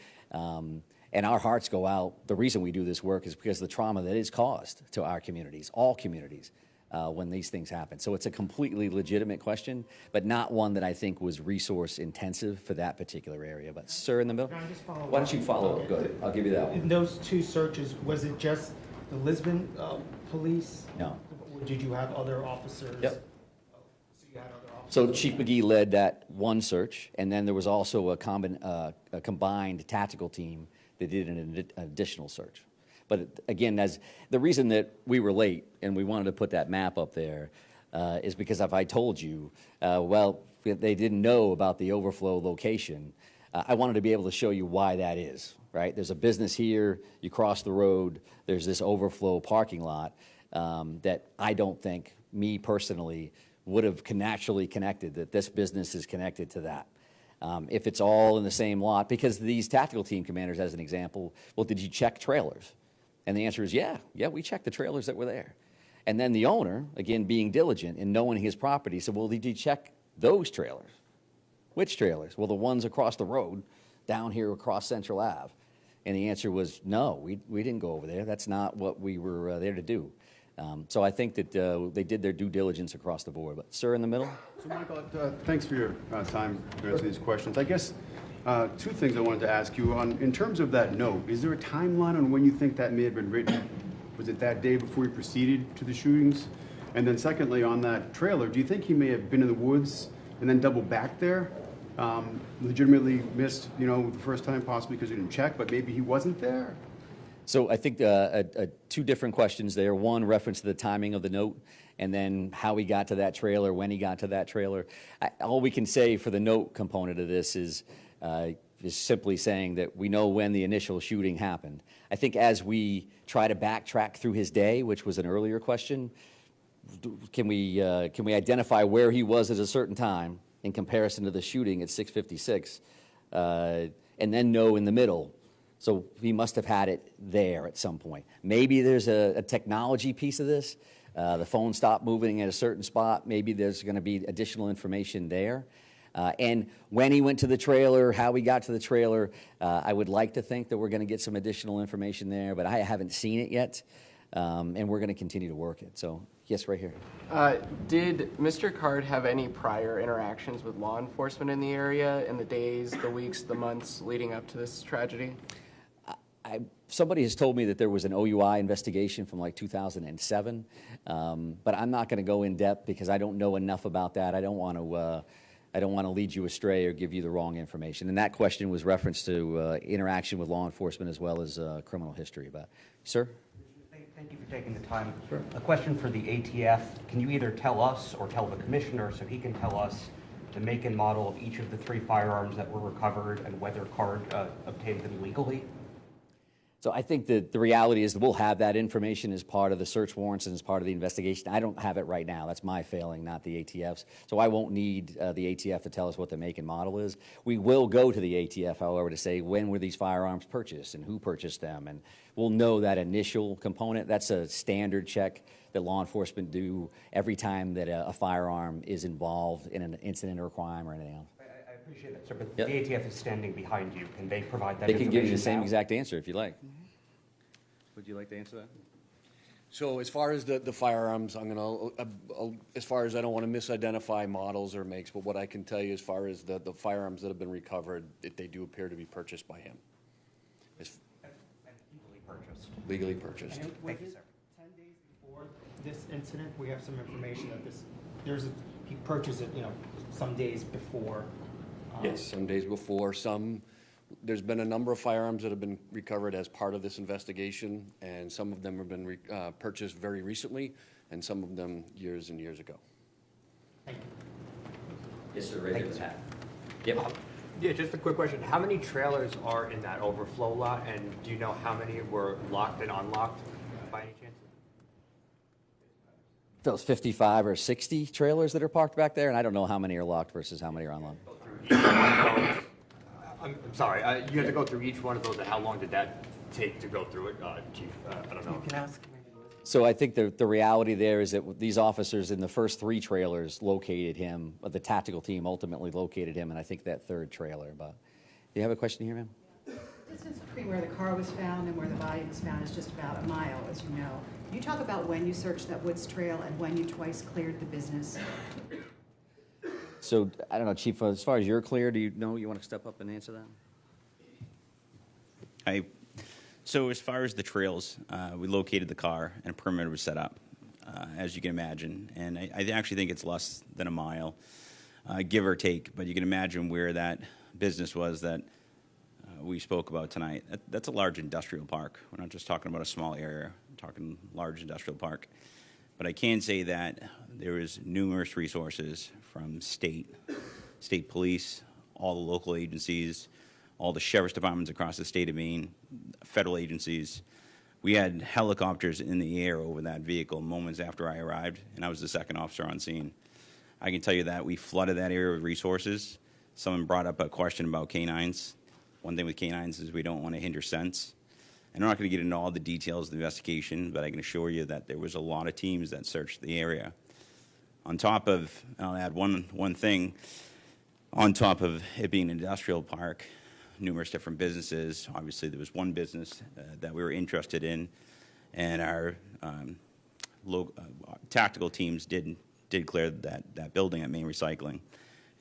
And our hearts go out. The reason we do this work is because of the trauma that is caused to our communities, all communities, when these things happen. So it's a completely legitimate question, but not one that I think was resource intensive for that particular area. But sir, in the middle, Can I just follow up? why don't you follow up? Go ahead. I'll give you that one. In those two searches, was it just the Lisbon police? No. Or did you have other officers? Yep. So you had other officers? So Chief McGee led that one search, and then there was also a combined tactical team that did an additional search. But again, as the reason that we were late and we wanted to put that map up there is because if I told you, they didn't know about the overflow location, I wanted to be able to show you why that is, right? There's a business here, you cross the road, there's this overflow parking lot that I don't think, me personally, would have naturally connected, that this business is connected to that. If it's all in the same lot, because these tactical team commanders, as an example, well, did you check trailers? And the answer is, yeah, we checked the trailers that were there. And then the owner, again, being diligent and knowing his property, said, well, did you check those trailers? Which trailers? Well, the ones across the road, down here across Central Ave. And the answer was, no, we didn't go over there. That's not what we were there to do. So I think that they did their due diligence across the board. But sir, in the middle? So Michael, thanks for your time to answer these questions. I guess two things I wanted to ask you. In terms of that note, is there a timeline on when you think that may have been written? Was it that day before you proceeded to the shootings? And then secondly, on that trailer, do you think he may have been in the woods and then doubled back there? Legitimately missed, the first time possibly because he didn't check, but maybe he wasn't there? So I think two different questions there. One, reference to the timing of the note, and then how he got to that trailer, when he got to that trailer. All we can say for the note component of this is simply saying that we know when the initial shooting happened. I think as we try to backtrack through his day, which was an earlier question, can we identify where he was at a certain time in comparison to the shooting at 6:56, and then know in the middle. So he must have had it there at some point. Maybe there's a technology piece of this. The phone stopped moving at a certain spot. Maybe there's going to be additional information there. And when he went to the trailer, how he got to the trailer, I would like to think that we're going to get some additional information there, but I haven't seen it yet, and we're going to continue to work it. So, yes, right here. Did Mr. Card have any prior interactions with law enforcement in the area in the days, the weeks, the months leading up to this tragedy? Somebody has told me that there was an OUI investigation from like 2007, but I'm not going to go in depth because I don't know enough about that. I don't want to lead you astray or give you the wrong information. And that question was referenced to interaction with law enforcement as well as criminal history. But, sir? Thank you for taking the time. Sure. A question for the ATF. Can you either tell us or tell the commissioner so he can tell us the make and model of each of the 3 firearms that were recovered and whether Card obtained them legally? So I think that the reality is that we'll have that information as part of the search warrants and as part of the investigation. I don't have it right now. That's my failing, not the ATF's. So I won't need the ATF to tell us what the make and model is. We will go to the ATF, however, to say when were these firearms purchased and who purchased them. And we'll know that initial component. That's a standard check that law enforcement do every time that a firearm is involved in an incident or a crime or anything else. I appreciate that, sir, but the ATF is standing behind you. Can they provide that They information can give you the same now? exact answer if you like. Would you like to answer that? So as far as the firearms, as far as I don't want to misidentify models or makes, but what I can tell you as far as the firearms that have been recovered, they do appear to be purchased by him. Legally purchased. Legally purchased. And was it 10 days before this incident? We have some information that he purchased it, some days before. Yes, some days before. There's been a number of firearms that have been recovered as part of this investigation, and some of them have been purchased very recently, and some of them years and years ago. Thank you. Yes, sir. Right there with that. Yep. Yeah, just a quick question. How many trailers are in that overflow lot, and do you know how many were locked and unlocked by any chance? Those 55 or 60 trailers that are parked back there, and I don't know how many are locked versus how many are unlocked. I'm sorry, you had to go through each one of those, and how long did that take to go through it, Chief? I don't know. You can ask. So I think the reality there is that these officers in the first 3 trailers located him, the tactical team ultimately located him, and I think that 3rd trailer. But do you have a question here, ma'am? Distance between where the car was found and where the body was found is just about a mile, as you know. Can you talk about when you searched that woods trail and when you twice cleared the business? So I don't know, Chief, as far as you're clear, do you know you want to step up and answer that? So as far as the trails, we located the car and a perimeter was set up, as you can imagine. And I actually think it's less than a mile, give or take. But you can imagine where that business was that we spoke about tonight. That's a large industrial park. We're not just talking about a small area. We're talking large industrial park. But I can say that there is numerous resources from state police, all the local agencies, all the sheriff's departments across the state of Maine, federal agencies. We had helicopters in the air over that vehicle moments after I arrived, and I was the 2nd officer on scene. I can tell you that we flooded that area with resources. Someone brought up a question about canines. One thing with canines is we don't want to hinder scents. And I'm not going to get into all the details of the investigation, but I can assure you that there was a lot of teams that searched the area. On top of, I'll add one thing, on top of it being an industrial park, numerous different businesses. Obviously, there was one business that we were interested in, and our tactical teams did clear that building at Maine Recycling.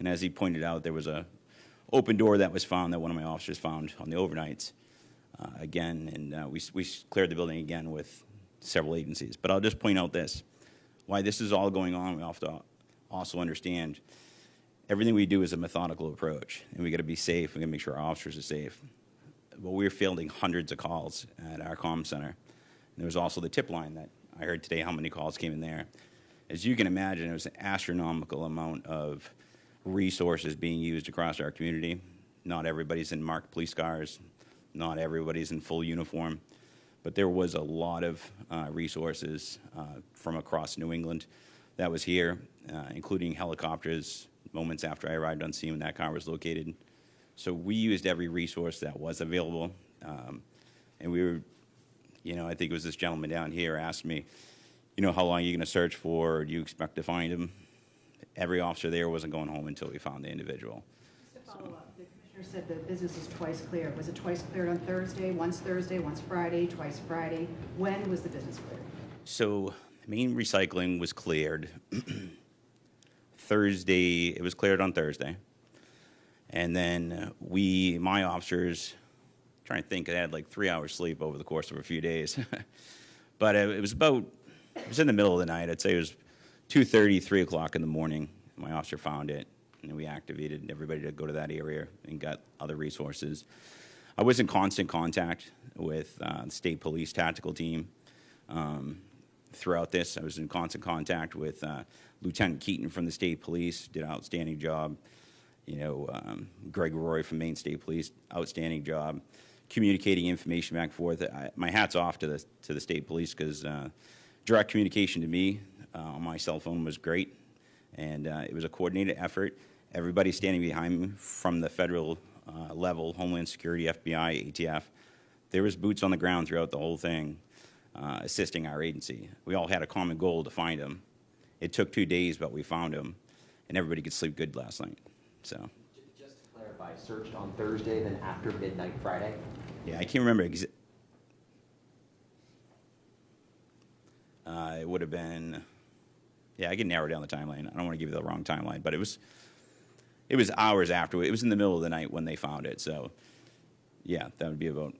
And as he pointed out, there was a open door that was found that one of my officers found on the overnights. Again, and we cleared the building again with several agencies. But I'll just point out this. Why this is all going on, we have to also understand everything we do is a methodical approach, and we got to be safe. We got to make sure our officers are safe. But we're fielding hundreds of calls at our comm center. And there was also the tip line that I heard today how many calls came in there. As you can imagine, it was an astronomical amount of resources being used across our community. Not everybody's in marked police cars. Not everybody's in full uniform. But there was a lot of resources from across New England that was here, including helicopters moments after I arrived on scene when that car was located. So we used every resource that was available. And we were, I think it was this gentleman down here asked me, how long are you going to search for, or do you expect to find him? every officer there wasn't going home until we found the individual. Just to follow up, the commissioner said the business is twice cleared. Was it twice cleared on Thursday, once Friday, twice Friday? When was the business cleared? So Maine Recycling was cleared Thursday. It was cleared on Thursday. And then my officers, trying to think, I had like 3 hours sleep over the course of a few days. But it was in the middle of the night. I'd say it was 2:30, 3 o'clock in the morning. My officer found it, and we activated everybody to go to that area and got other resources. I was in constant contact with the state police tactical team throughout this. I was in constant contact with Lieutenant Keaton from the state police, did an outstanding job. Greg Roy from Maine State Police, outstanding job communicating information back and forth. My hat's off to the state police, because direct communication to me on my cell phone was great, and it was a coordinated effort. Everybody standing behind me from the federal level, Homeland Security, FBI, ATF, there was boots on the ground throughout the whole thing, assisting our agency. We all had a common goal to find him. It took 2 days, but we found him, and everybody could sleep good last night. So. Just to clarify, searched on Thursday, then after midnight Friday? Yeah, I can't remember. It would have been, yeah, I can narrow down the timeline. I don't want to give you the wrong timeline, but it was hours after. It was in the middle of the night when they found it. So, yeah, that would be about.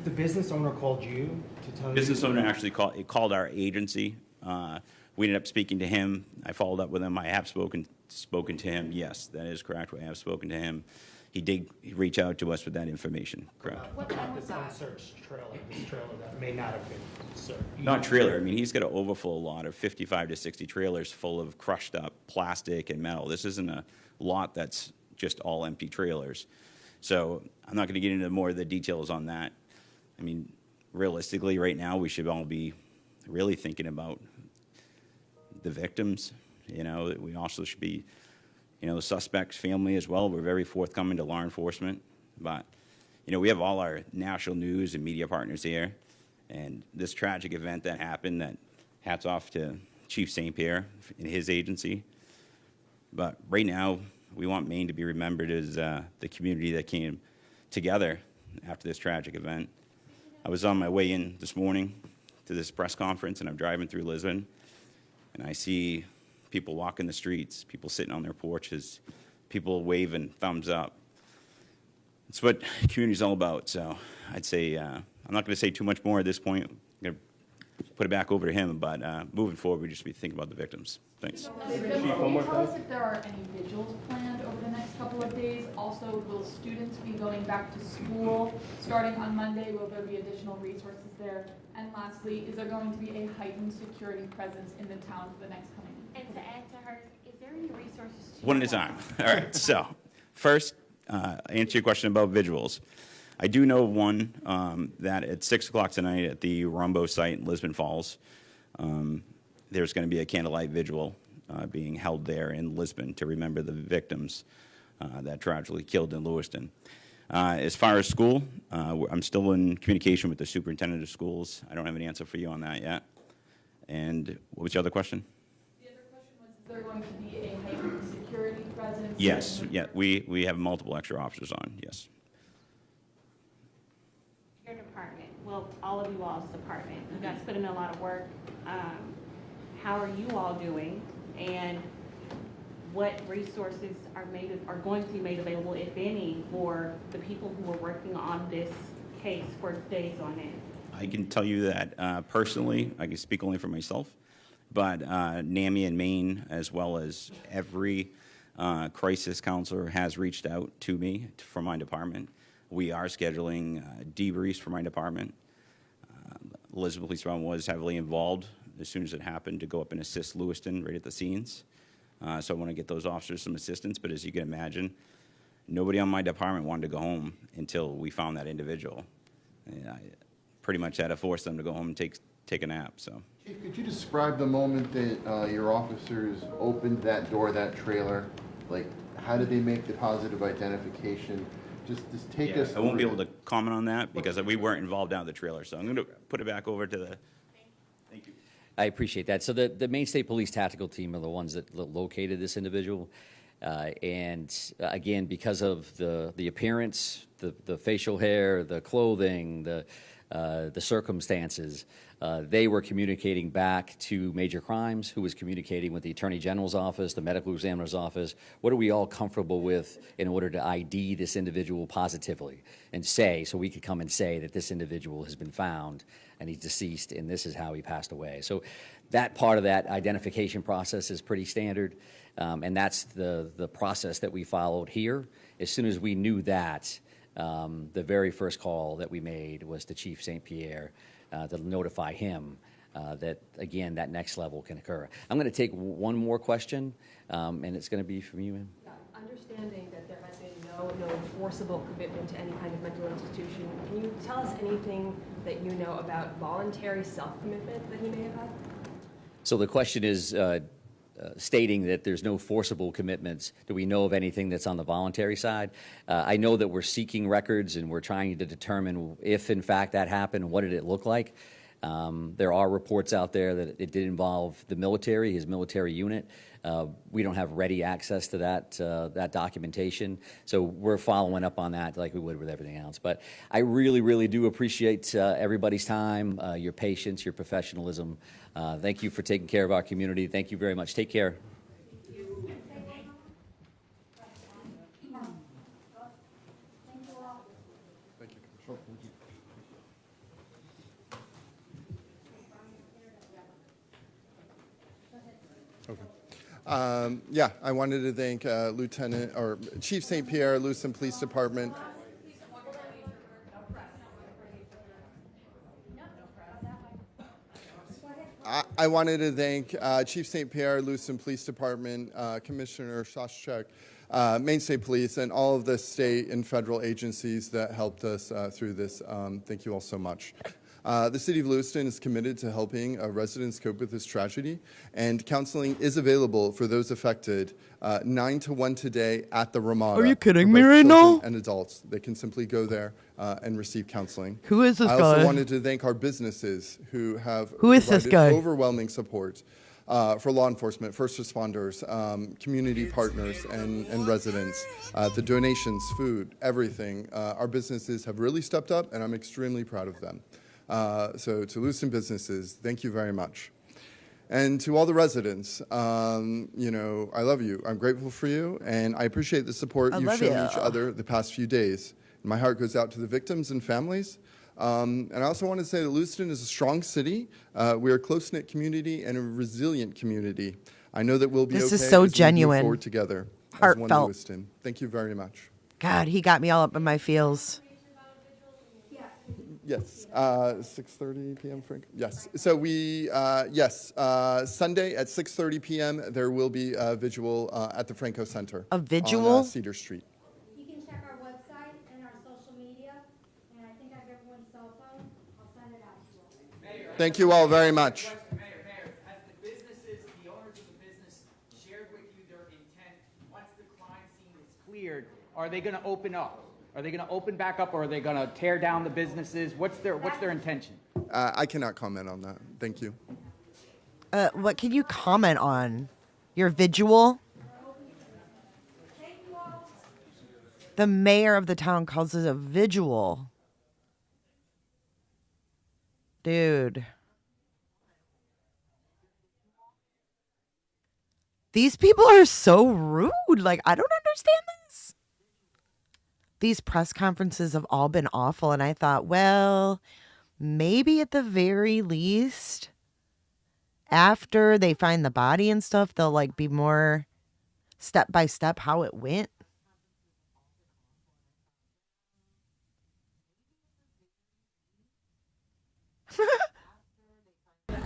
The business owner called you to tell you? Business owner actually called our agency. We ended up speaking to him. I followed up with him. I have spoken to him. Yes, that is correct. I have spoken to him. He did reach out to us with that information. Correct. What about this unsearched trailer, this trailer that may not have been searched? Not trailer. I mean, he's got an overflow lot of 55 to 60 trailers full of crushed up plastic and metal. This isn't a lot that's just all empty trailers. So I'm not going to get into more of the details on that. I mean, realistically, right now, we should all be really thinking about the victims. We also should be, the suspect's family as well. We're very forthcoming to law enforcement. But, we have all our national news and media partners here. And this tragic event that happened, that hats off to Chief St. Pierre and his agency. But right now, we want Maine to be remembered as the community that came together after this tragic event. I was on my way in this morning to this press conference, and I'm driving through Lisbon, and I see people walking the streets, people sitting on their porches, people waving thumbs up. It's what community's all about. So I'd say, I'm not going to say too much more at this point. I'm going to put it back over to him, but moving forward, we just be thinking about the victims. Thanks. Can you tell us if there are any vigils planned over the next couple of days? Also, will students be going back to school starting on Monday? Will there be additional resources there? And lastly, is there going to be a heightened security presence in the town for the next coming week? And to add to hers, is there any resources to One at a time. All right. So first, answer your question about vigils. I do know of one that at 6 o'clock tonight at the Rumbo site in Lisbon Falls, there's going to be a candlelight vigil being held there in Lisbon to remember the victims that tragically killed in Lewiston. As far as school, I'm still in communication with the superintendent of schools. I don't have an answer for you on that yet. And what was your other question? The other question was, is there going to be a heightened security presence? Yes. Yeah, we have multiple extra officers on, yes. Your department, well, all of you all's department, you guys put in a lot of work. How are you all doing? And what resources are going to be made available, if any, for the people who are working on this case for days on end? I can tell you that personally, I can speak only for myself, but NAMI and Maine, as well as every crisis counselor, has reached out to me from my department. We are scheduling debriefs for my department. Elizabeth Police Department was heavily involved as soon as it happened to go up and assist Lewiston right at the scenes. So I want to get those officers some assistance, but as you can imagine, nobody on my department wanted to go home until we found that individual. And I pretty much had to force them to go home and take a nap. So. Chief, could you describe the moment that your officers opened that door, that trailer? Like, how did they make the positive identification? Just take us. I won't be able to comment on that because we weren't involved down at the trailer. So I'm going to put it back over to the. Thank you. I appreciate that. So the Maine State Police Tactical Team are the ones that located this individual. And again, because of the appearance, the facial hair, the clothing, the circumstances, they were communicating back to Major Crimes, who was communicating with the Attorney General's office, the medical examiner's office. What are we all comfortable with in order to ID this individual positively and say, so we could come and say that this individual has been found and he's deceased and this is how he passed away. So that part of that identification process is pretty standard. And that's the process that we followed here. As soon as we knew that, the very first call that we made was to Chief St. Pierre to notify him that, again, that next level can occur. I'm going to take one more question, and it's going to be from you, ma'am. Understanding that there has been no enforceable commitment to any kind of mental institution, can you tell us anything that you know about voluntary self-commitment that he may have had? So the question is stating that there's no forcible commitments. Do we know of anything that's on the voluntary side? I know that we're seeking records and we're trying to determine if, in fact, that happened, what did it look like. There are reports out there that it did involve the military, his military unit. We don't have ready access to that documentation, so we're following up on that like we would with everything else. But I really, really do appreciate everybody's time, your patience, your professionalism. Thank you for taking care of our community. Thank you very much. Take care. Yeah, I wanted to thank Chief St. Pierre, Lewiston Police Department. I wanted to thank Chief St. Pierre, Lewiston Police Department, Commissioner Shashchuk, Maine State Police, and all of the state and federal agencies that helped us through this. Thank you all so much. The City of Lewiston is committed to helping residents cope with this tragedy, and counseling is available for those affected 9 to 1 today at the Ramada. Are you kidding for me both right children now? And adults. They can simply go there and receive counseling. Who is this I guy? also wanted to thank our businesses who have Who is this provided guy? overwhelming support for law enforcement, first responders, community partners, and residents. The donations, food, everything. Our businesses have really stepped up, and I'm extremely proud of them. So to Lewiston businesses, thank you very much. And to all the residents, you know, I love you. I'm grateful for you, and I appreciate the support you've shown each other the past few days. My heart goes out to the victims and families. And I also want to say that Lewiston is a strong city. We are a close-knit community and a resilient community. I know that we'll be This okay is so as we move genuine. forward together as one Heartfelt. Lewiston. Thank you very much. God, he got me all up in my feels. Yes, 6:30 p.m. Frank. Yes. So we Sunday at 6:30 p.m. there will be a visual at the Franco Center. A visual? on Cedar Street. You can check our website and our social media, and I think I have everyone's cell phone. I'll send it out to you. Thank you all very much. Mayor, has the businesses, the owners of the business shared with you their intent, once the crime scene is cleared, are they gonna open up? Are they gonna open back up, or are they gonna tear down the businesses? What's their intention? I cannot comment on that. Thank you. What can you comment on? Your visual? The mayor of the town calls it a visual. Dude. These people are so rude. Like, I don't understand this. These press conferences have all been awful, and I thought, well, maybe at the very least, after they find the body and stuff, they'll like be more step by step how it went.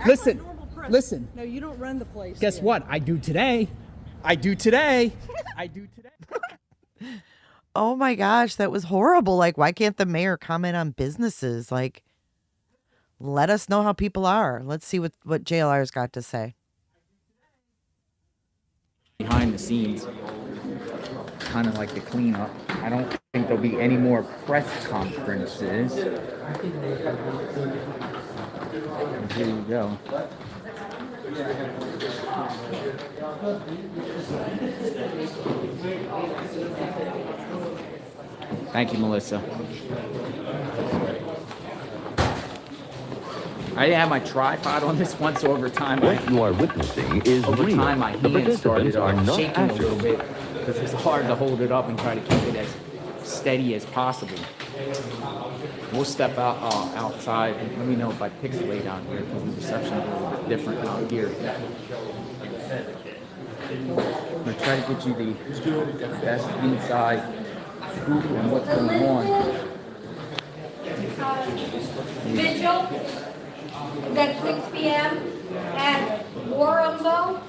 Listen. No, you don't run the place. Guess here. what? I do today. I do today. I do today. Oh my gosh, that was horrible. Like, why can't the mayor comment on businesses? Like, let us know how people are. Let's see what JLR's got to say. Behind the scenes, kind of like the cleanup. I don't think there'll be any more press conferences. Here you go. Thank you, Melissa. I didn't have my tripod on this one, so over time, What you are witnessing is over real. time my The hand started participants are not shaking a little actors. bit because it's hard to hold it up and try to keep it as steady as possible. We'll step outside and let me know if I pixelate out here because the reception is a little bit different out here. I'm gonna try to get you the best inside scoop on what's going on. Vigil is at 6 p.m. at Warumbo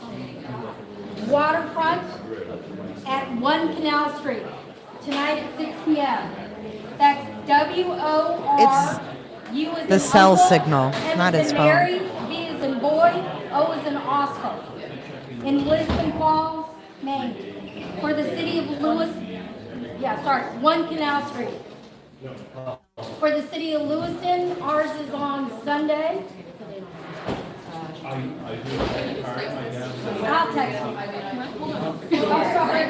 Waterfront at 1 Canal Street. Tonight at 6 p.m. That's W-O-R-U as in the cell uncle, signal, M not as his in phone. Mary, B as in boy, O as in Oscar. In Lisbon Falls, Maine. For the city of 1 Canal Street. For the city of Lewiston, ours is on Sunday. I'll text you. I'm sorry.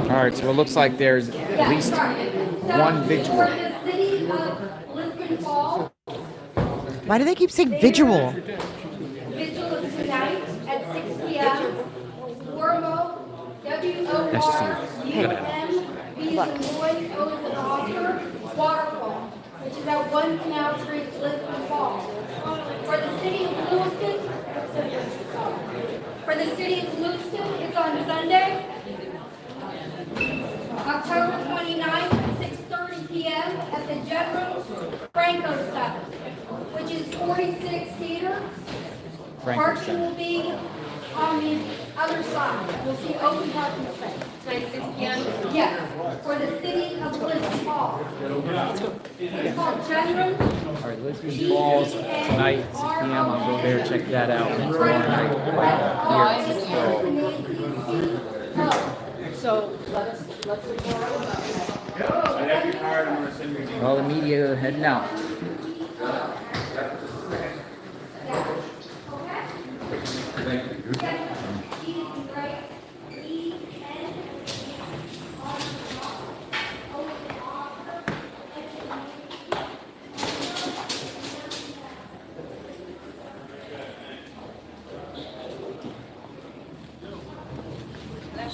All right, so it looks like there's at least one vigil. For the city of Lisbon Falls, Why do they keep saying visual? vigil is tonight at 6 p.m. Warmo, W-O-R-U-M, B is in boy, O is in Oscar, Waterfall, which is at 1 Canal Street, Lisbon Falls. For the city of Lewiston, it's on Sunday, October 29th at 6:30 p.m. at the General Franco Center, which is 46 seater. Franco Parking Center. will be on the other side. You'll see open parking space. Tonight at 6 p.m. Yes, for the city of Lisbon Falls. It's called General. All right, Lisbon Falls tonight, 6 p.m. I'll go there, check that out. And tomorrow night, here. So let's All the media heading out.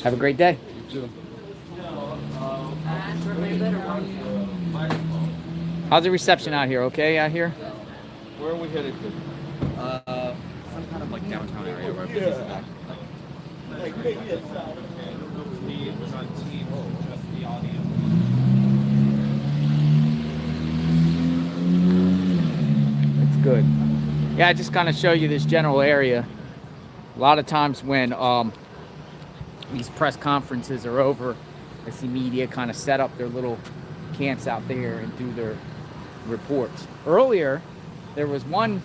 Have a great day. How's the reception out here? Okay out here? Where are we headed to? Some kind of like downtown area where business is at. He was on team, just the audience. It's good. Yeah, I just kind of show you this general area. A lot of times when these press conferences are over, I see media kind of set up their little camps out there and do their reports. Earlier, there was one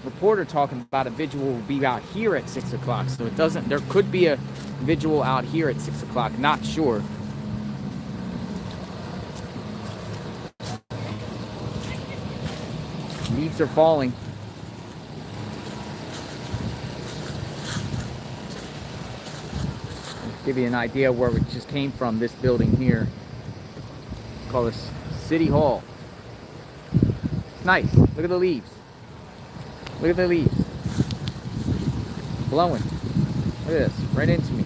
reporter talking about a vigil will be out here at 6 o'clock. So it doesn't, there could be a vigil out here at 6 o'clock, not sure. Leaves are falling. Give you an idea where it just came from, this building here. Call this City Hall. It's nice. Look at the leaves. Look at the leaves. Blowing. Look at this. Right into me.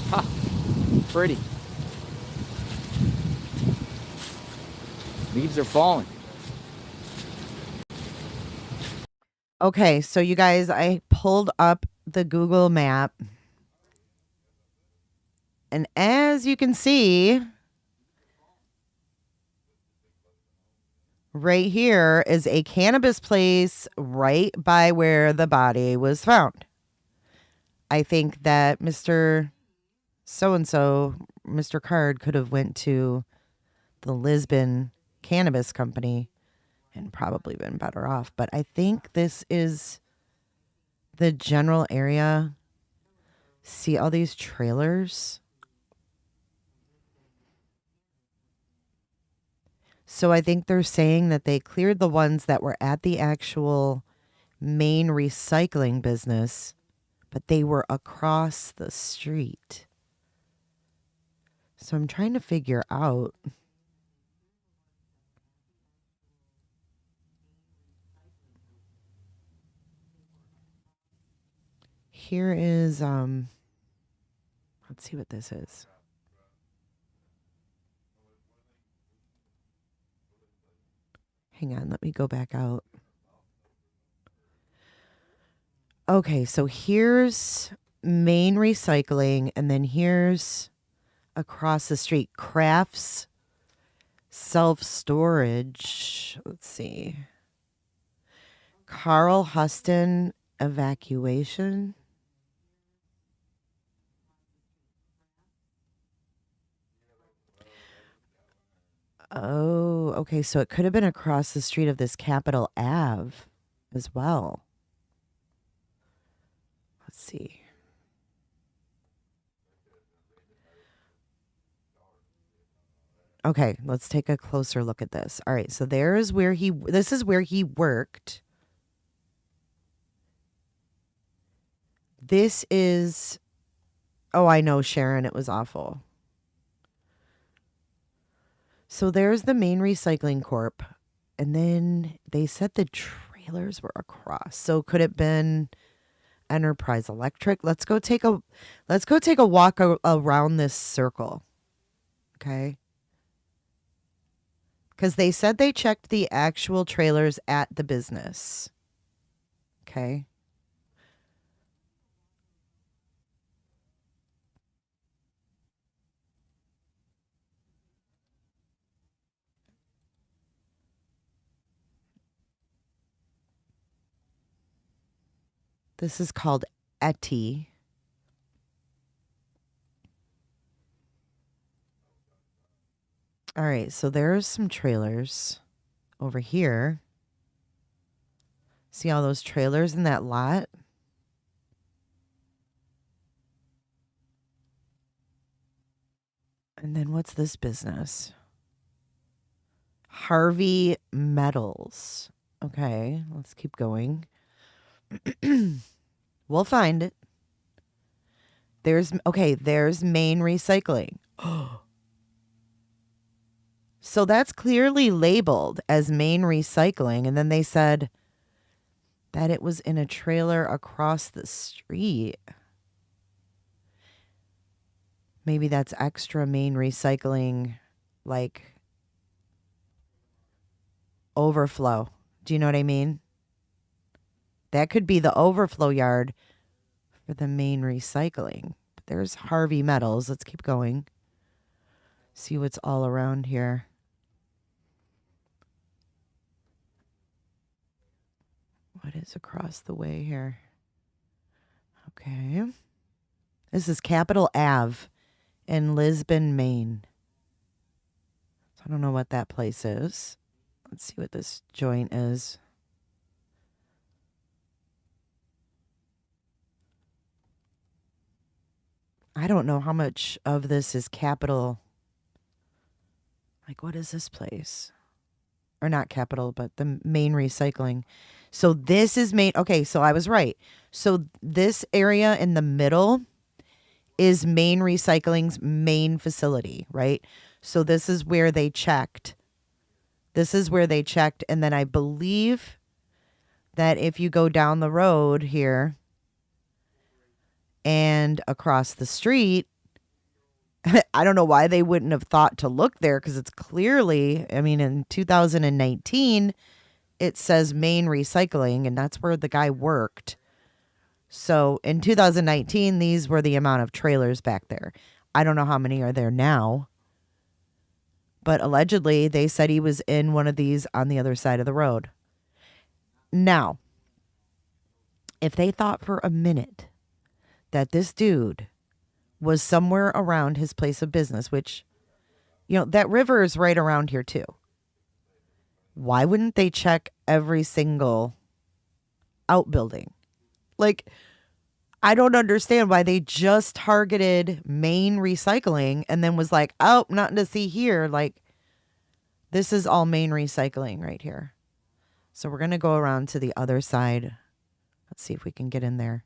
Ha! Pretty. Leaves are falling. Okay, so you guys, I pulled up the Google map. And as you can see, right here is a cannabis place right by where the body was found. I think that Mr. So-and-so, Mr. Card, could have went to the Lisbon Cannabis Company and probably been better off. But I think this is the general area. See all these trailers So I think they're saying that they cleared the ones that were at the actual Maine Recycling business, but they were across the street. So I'm trying to figure out. Here is let's see what this is. Hang on, let me go back out. Okay, so here's Maine Recycling, and then here's across the street Crafts Self-Storage. Let's see. Carl Huston Evacuation. Oh, okay. So it could have been across the street of this Capitol Ave as well. Let's see. Okay, let's take a closer look at this. All right, so this is where he worked. This is, oh, I know, Sharon, it was awful. So there's the Maine Recycling Corp. And then they said the trailers were across. So could it been Enterprise Electric? Let's go take a walk around this circle. Okay? Because they said they checked the actual trailers at the business. Okay? This is called Etty. All right, so there's some trailers over here. See all those trailers in that lot? And then what's this business? Harvey Metals. Okay, let's keep going. We'll find it. There's Maine Recycling. So that's clearly labeled as Maine Recycling, and then they said that it was in a trailer across the street. Maybe that's extra Maine Recycling, like overflow. Do you know what I mean? That could be the overflow yard for the Maine Recycling. But there's Harvey Metals. Let's keep going. See what's all around here. What is across the way here? Okay. This is Capitol Ave in Lisbon, Maine. So I don't know what that place is. Let's see what this joint is. I don't know how much of this is Capitol. Like, what is this place? Or not Capitol, but the Maine Recycling. So this is Maine. Okay, so I was right. So this area in the middle is Maine Recycling's main facility, right? So this is where they checked. And then I believe that if you go down the road here and across the street, I don't know why they wouldn't have thought to look there, because it's clearly, I mean, in 2019, it says Maine Recycling, and that's where the guy worked. So in 2019, these were the amount of trailers back there. I don't know how many are there now, but allegedly they said he was in one of these on the other side of the road. Now, if they thought for a minute that this dude was somewhere around his place of business, which, you know, that river is right around here too. Why wouldn't they check every single outbuilding? Like, I don't understand why they just targeted Maine Recycling and then was like, oh, nothing to see here. Like, This is all Maine Recycling right here. So we're going to go around to the other side. Let's see if we can get in there.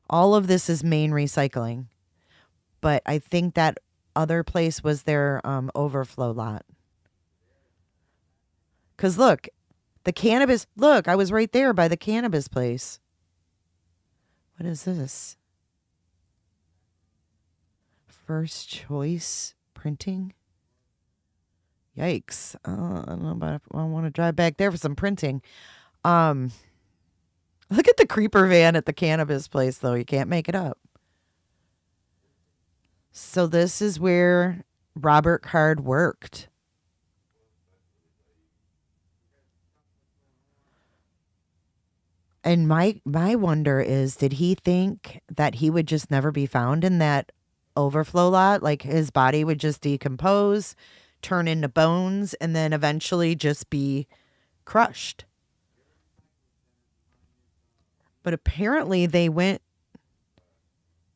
All of this is Maine Recycling. But I think that other place was their overflow lot. Because look, the cannabis, look, I was right there by the cannabis place. What is this? First Choice Printing? Yikes. I don't know about if I want to drive back there for some printing. Look at the creeper van at the cannabis place, though. You can't make it up. So this is where Robert Card worked. And my wonder is, did he think that he would just never be found in that overflow lot? Like his body would just decompose, turn into bones, and then eventually just be crushed. But apparently they went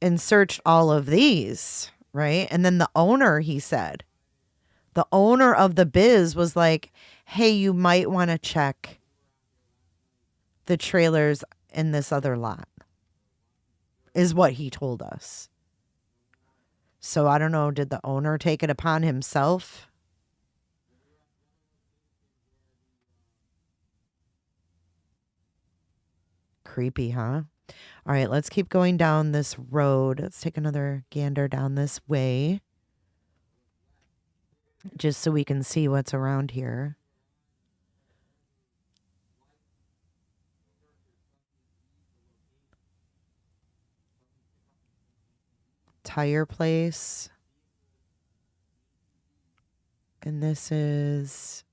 and searched all of these, right? And then the owner, he said, the owner of the biz was like, hey, you might want to check the trailers in this other lot, is what he told us. So I don't know, did the owner take it upon himself? Creepy, huh? All right, let's keep going down this road. Let's take another gander down this way, just so we can see what's around here. Tire place. And this is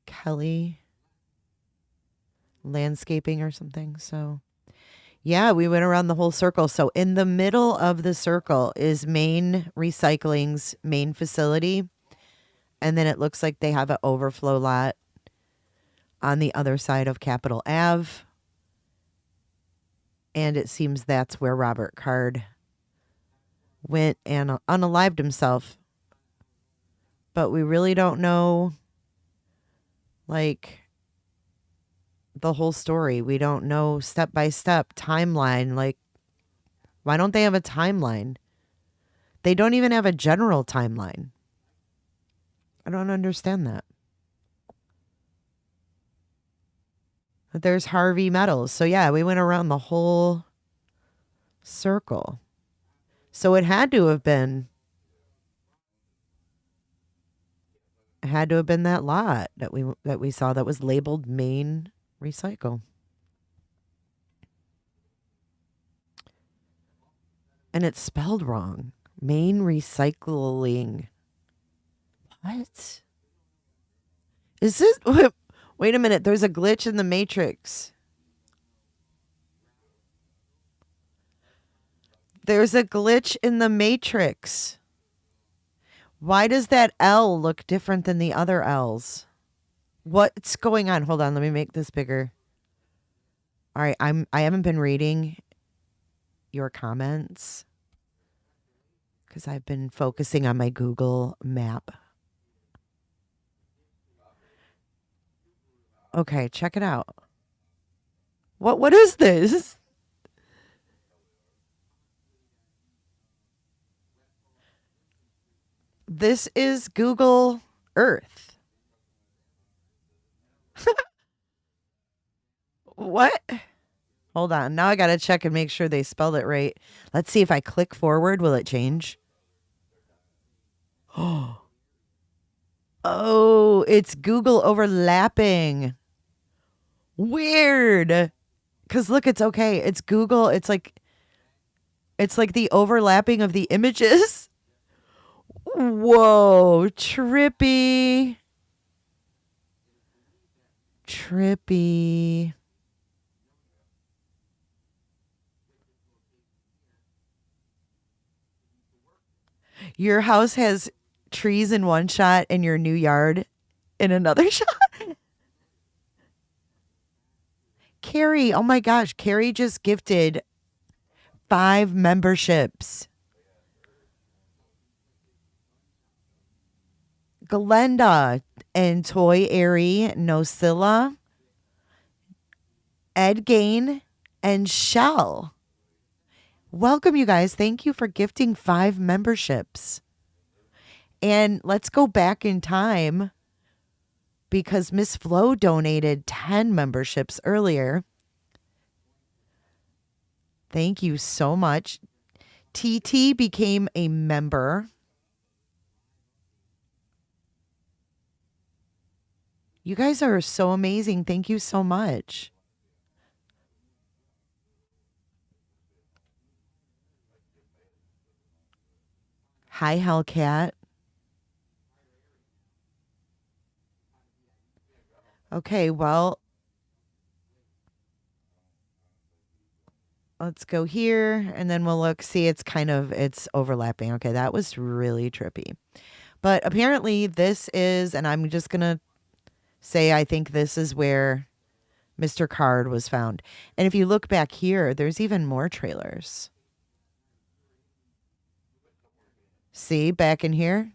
Kelly Landscaping or something. So yeah, we went around the whole circle. So in the middle of the circle is Maine Recycling's main facility. And then it looks like they have an overflow lot on the other side of Capitol Ave. And it seems that's where Robert Card went and unalived himself. But we really don't know, like, the whole story. We don't know step by step timeline. Like, why don't they have a timeline? They don't even have a general timeline. I don't understand that. But there's Harvey Metals. So yeah, we went around the whole circle. So it had to have been that lot that we saw that was labeled Maine Recycle. And it's spelled wrong. Maine Recycling. What? Is this? Wait a minute. There's a glitch in the Matrix. There's a glitch in the Matrix. Why does that L look different than the other L's? What's going on? Hold on, let me make this bigger. All right, I haven't been reading your comments because I've been focusing on my Google map. Okay, check it out. What is this? This is Google Earth. What? Hold on. Now I got to check and make sure they spelled it right. Let's see if I click forward, will it change? Oh, it's Google overlapping. Weird. Cuz look, it's okay. It's Google. It's like the overlapping of the images. Whoa, trippy. Trippy. Your house has trees in one shot and your new yard in another shot. Carrie, oh my gosh, Carrie just gifted 5 memberships. Glenda and Toy Airy, Nosilla, Ed Gain, and Shell. Welcome, you guys. Thank you for gifting 5 memberships. And let's go back in time because Miss Flo donated 10 memberships earlier. Thank you so much. TT became a member. You guys are so amazing. Thank you so much. Hi, Hellcat. Okay, well, let's go here and then we'll look. See, it's overlapping. Okay, that was really trippy. But apparently this is, and I'm just going to say I think this is where Mr. Card was found. And if you look back here, there's even more trailers. See, back in here?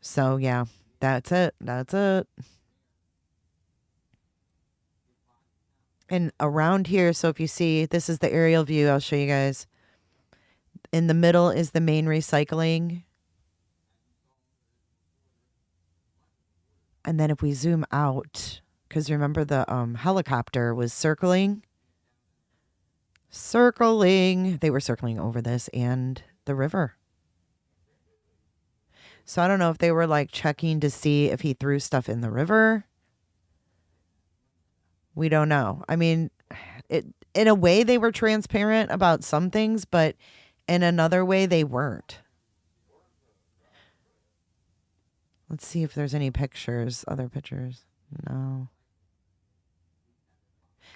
So, yeah, that's it. That's it. And around here, so if you see, this is the aerial view. I'll show you guys. In the middle is the Maine Recycling. And then if we zoom out, because remember the helicopter was circling. They were circling over this and the river. So I don't know if they were like checking to see if he threw stuff in the river. We don't know. I mean, in a way they were transparent about some things, but in another way they weren't. Let's see if there's any pictures, other pictures. No.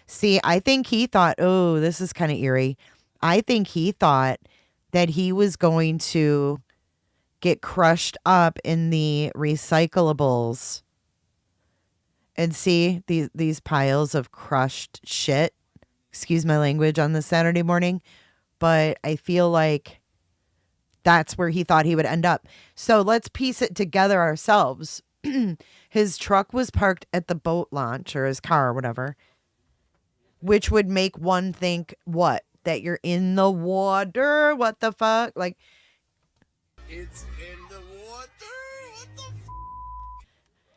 See, I think he thought, oh, this is kind of eerie. I think he thought that he was going to get crushed up in the recyclables. And see these piles of crushed shit. Excuse my language on this Saturday morning. But I feel like that's where he thought he would end up. So let's piece it together ourselves. His truck was parked at the boat launch, or his car or whatever, which would make one think, what? That you're in the water? What the fuck? Like, it's in the water? What the f?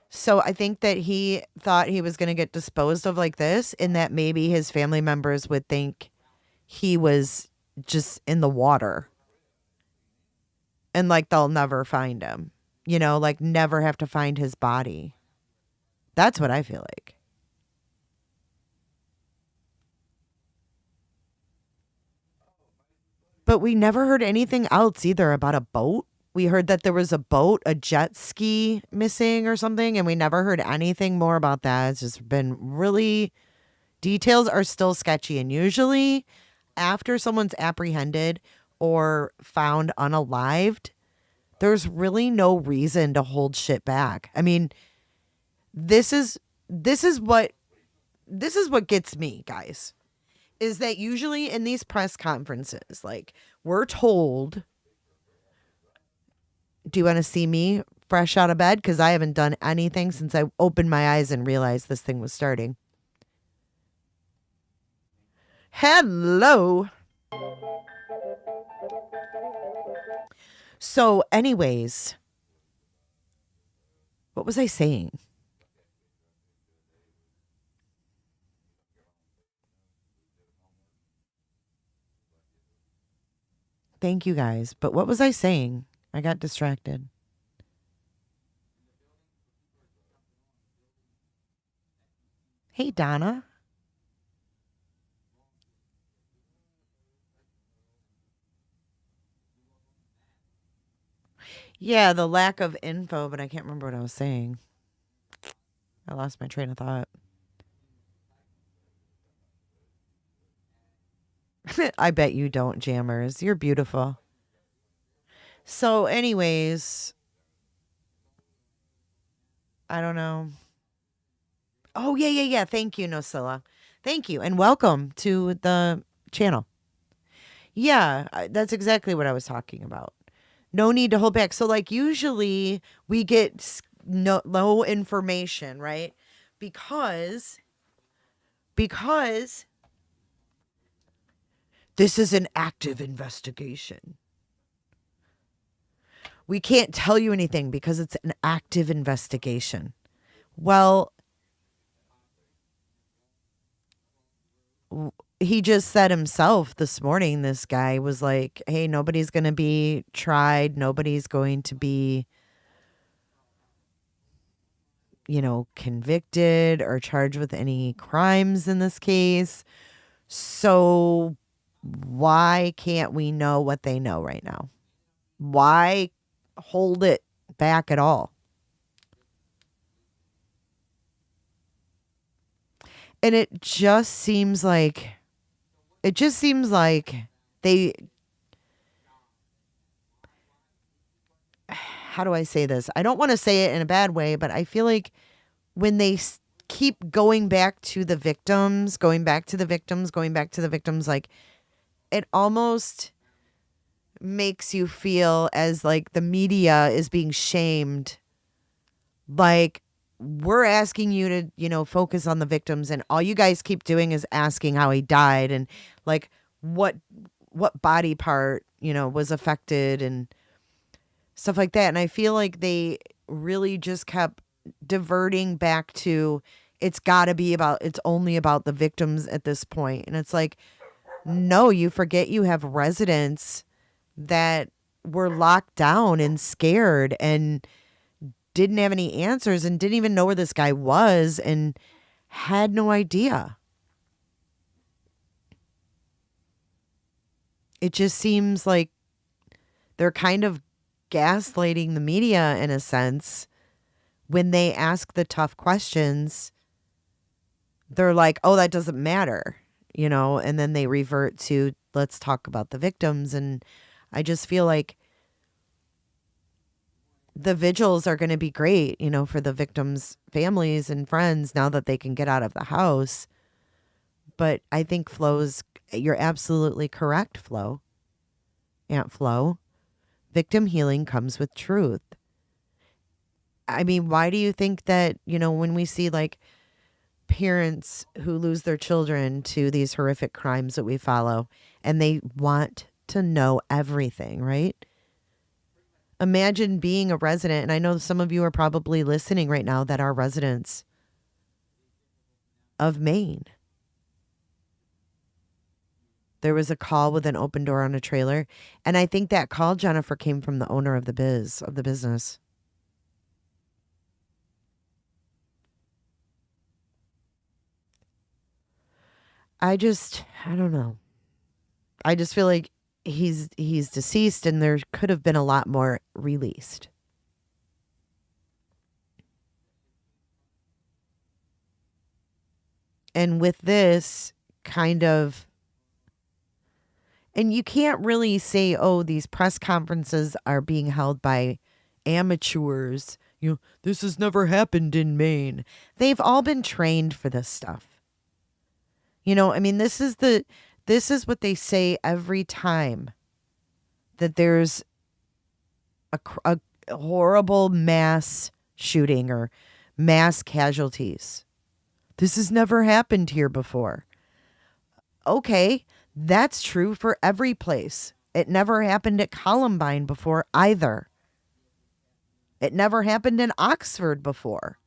So I think that he thought he was going to get disposed of like this, and that maybe his family members would think he was just in the water. And like they'll never find him. You know, like never have to find his body. That's what I feel like. But we never heard anything else either about a boat. We heard that there was a boat, a jet ski missing or something, and we never heard anything more about that. It's just been really, details are still sketchy. And usually after someone's apprehended or found unalived, there's really no reason to hold shit back. I mean, this is what gets me, guys, is that usually in these press conferences, like, we're told, do you want to see me fresh out of bed? Because I haven't done anything since I opened my eyes and realized this thing was starting. Hello. So anyways, what was I saying? Thank you guys. But what was I saying? I got distracted. Hey, Donna. Yeah, the lack of info, but I can't remember what I was saying. I lost my train of thought. I bet you don't, Jammers. You're beautiful. So, anyways, I don't know. Oh, yeah. Thank you, Nosilla. Thank you, and welcome to the channel. Yeah, that's exactly what I was talking about. No need to hold back. So like usually we get no information, right? Because this is an active investigation. We can't tell you anything because it's an active investigation. Well, he just said himself this morning, this guy was like, hey, nobody's going to be tried. Nobody's going to be, convicted or charged with any crimes in this case. So why can't we know what they know right now? Why hold it back at all? And it just seems like they, how do I say this? I don't want to say it in a bad way, but I feel like when they keep going back to the victims, like it almost makes you feel as like the media is being shamed. Like, we're asking you to, focus on the victims, and all you guys keep doing is asking how he died and like what body part, was affected and stuff like that. And I feel like they really just kept diverting back to it's only about the victims at this point. And it's like, no, you forget you have residents that were locked down and scared and didn't have any answers and didn't even know where this guy was and had no idea. It just seems like they're kind of gaslighting the media in a sense. When they ask the tough questions, they're like, oh, that doesn't matter, and then they revert to, let's talk about the victims. And I just feel like the vigils are going to be great, for the victims' families and friends now that they can get out of the house. But I think you're absolutely correct, Aunt Flo. Victim healing comes with truth. I mean, why do you think that, when we see like parents who lose their children to these horrific crimes that we follow and they want to know everything, right? Imagine being a resident, and I know some of you are probably listening right now that are residents of Maine. There was a call with an open door on a trailer, and I think that call, Jennifer, came from the owner of the business. I don't know. I just feel like he's deceased and there could have been a lot more released. And with this kind of, and you can't really say, oh, these press conferences are being held by amateurs. This has never happened in Maine. They've all been trained for this stuff. This is what they say every time that there's a horrible mass shooting or mass casualties. This has never happened here before. Okay, that's true for every place. It never happened at Columbine before either. It never happened in Oxford before.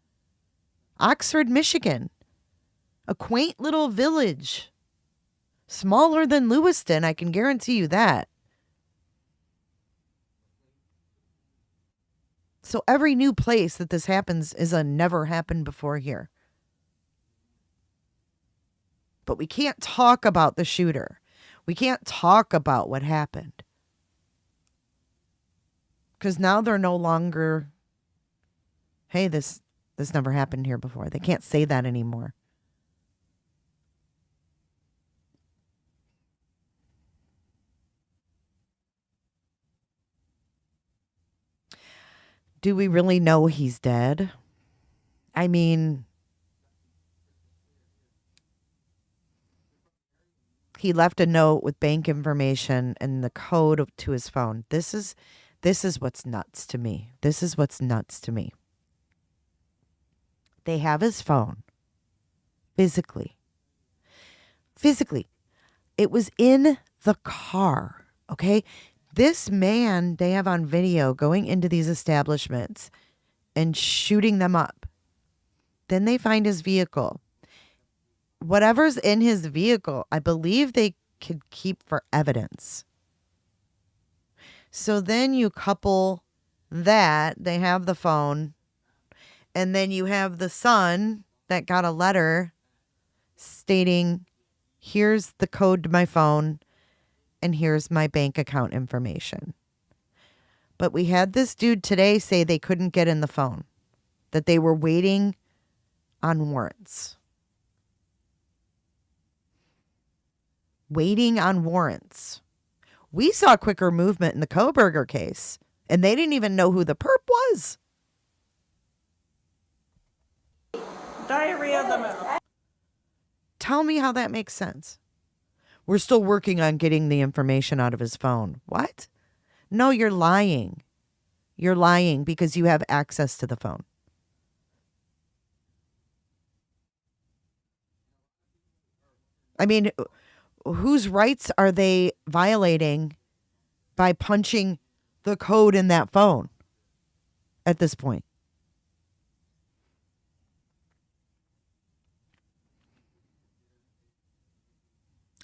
Oxford, Michigan. A quaint little village. Smaller than Lewiston, I can guarantee you that. So every new place that this happens is a never happened before here. But we can't talk about the shooter. We can't talk about what happened. Because now they're no longer, hey, this never happened here before. They can't say that anymore. Do we really know he's dead? I mean, He left a note with bank information and the code to his phone. This is what's nuts to me. This is what's nuts to me. They have his phone physically. Physically. It was in the car, okay? This man they have on video going into these establishments and shooting them up. Then they find his vehicle. Whatever's in his vehicle, I believe they could keep for evidence. So then you couple that, they have the phone, and then you have the son that got a letter stating, here's the code to my phone, and here's my bank account information. But we had this dude today say they couldn't get in the phone, that they were waiting on warrants. Waiting on warrants. We saw quicker movement in the Koberger case, and they didn't even know who the perp was. Diarrhea of the mouth. Tell me how that makes sense. We're still working on getting the information out of his phone. What? No, you're lying. You're lying because you have access to the phone. I mean, whose rights are they violating by punching the code in that phone at this point?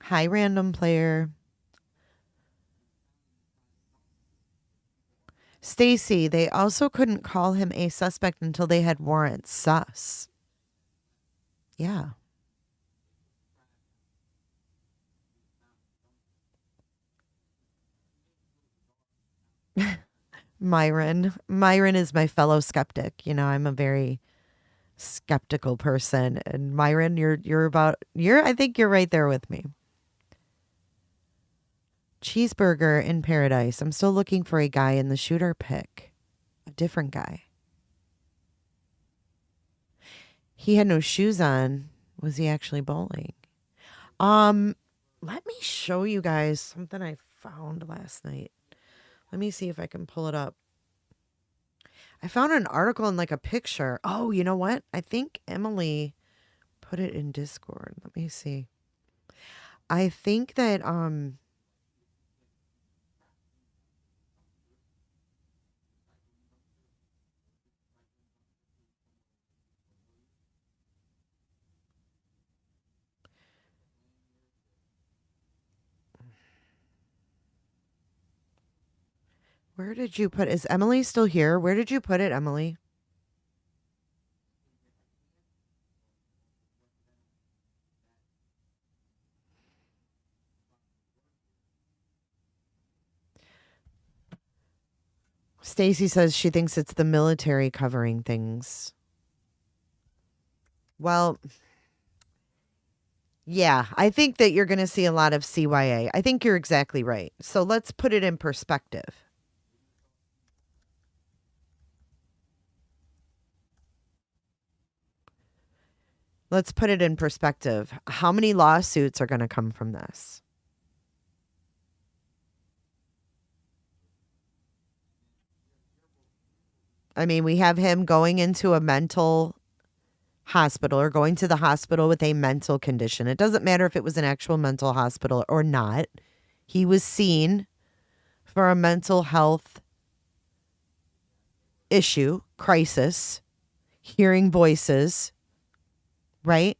Hi, random player. Stacy, they also couldn't call him a suspect until they had warrants. Sus. Yeah. Myron. Myron is my fellow skeptic. You know, I'm a very skeptical person. And Myron, I think you're right there with me. Cheeseburger in Paradise. I'm still looking for a guy in the shooter pick. A different guy. He had no shoes on. Was he actually bowling? Let me show you guys something I found last night. Let me see if I can pull it up. I found an article and like a picture. Oh, you know what? I think Emily put it in Discord. Let me see. I think that where did you put? Is Emily still here? Where did you put it, Emily? Stacy says she thinks it's the military covering things. Well, yeah, I think that you're going to see a lot of CYA. I think you're exactly right. So let's put it in perspective. Let's put it in perspective. How many lawsuits are going to come from this? I mean, we have him going into a mental hospital or going to the hospital with a mental condition. It doesn't matter if it was an actual mental hospital or not. He was seen for a mental health issue, crisis, hearing voices, right?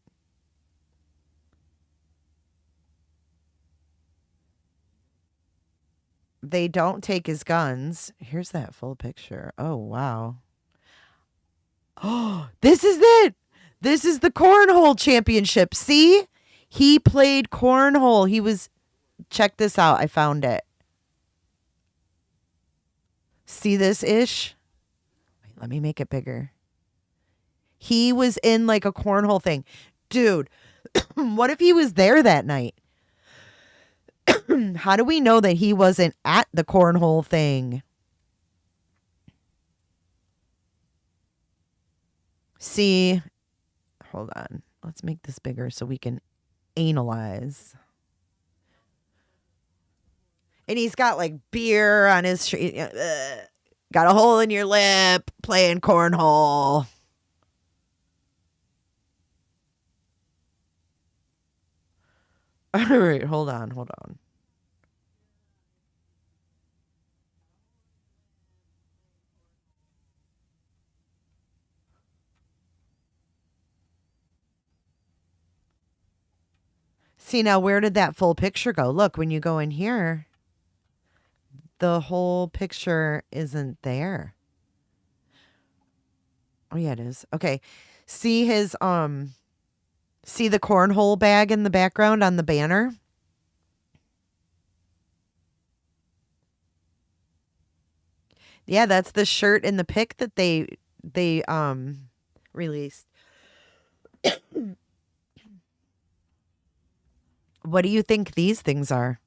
They don't take his guns. Here's that full picture. Oh, wow. Oh, this is it. This is the cornhole championship. See? He played cornhole. Check this out. I found it. See this ish? Wait, let me make it bigger. He was in like a cornhole thing. Dude, what if he was there that night? How do we know that he wasn't at the cornhole thing? See, hold on. Let's make this bigger so we can analyze. And he's got like beer on his got a hole in your lip, playing cornhole. All right, hold on. See, now where did that full picture go? Look, when you go in here, the whole picture isn't there. Oh yeah, it is. Okay. See his see the cornhole bag in the background on the banner? Yeah, that's the shirt in the pic that they released. What do you think these things are?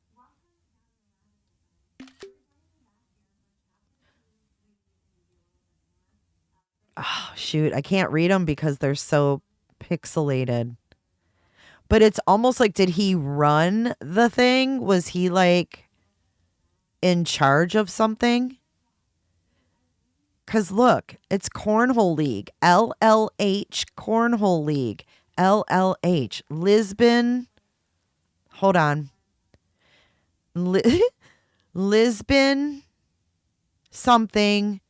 Oh, shoot, I can't read them because they're so pixelated. But it's almost like, did he run the thing? Was he like in charge of something? Because look, it's Cornhole League. LLH Cornhole League. LLH. Lisbon. Hold on. Lisbon something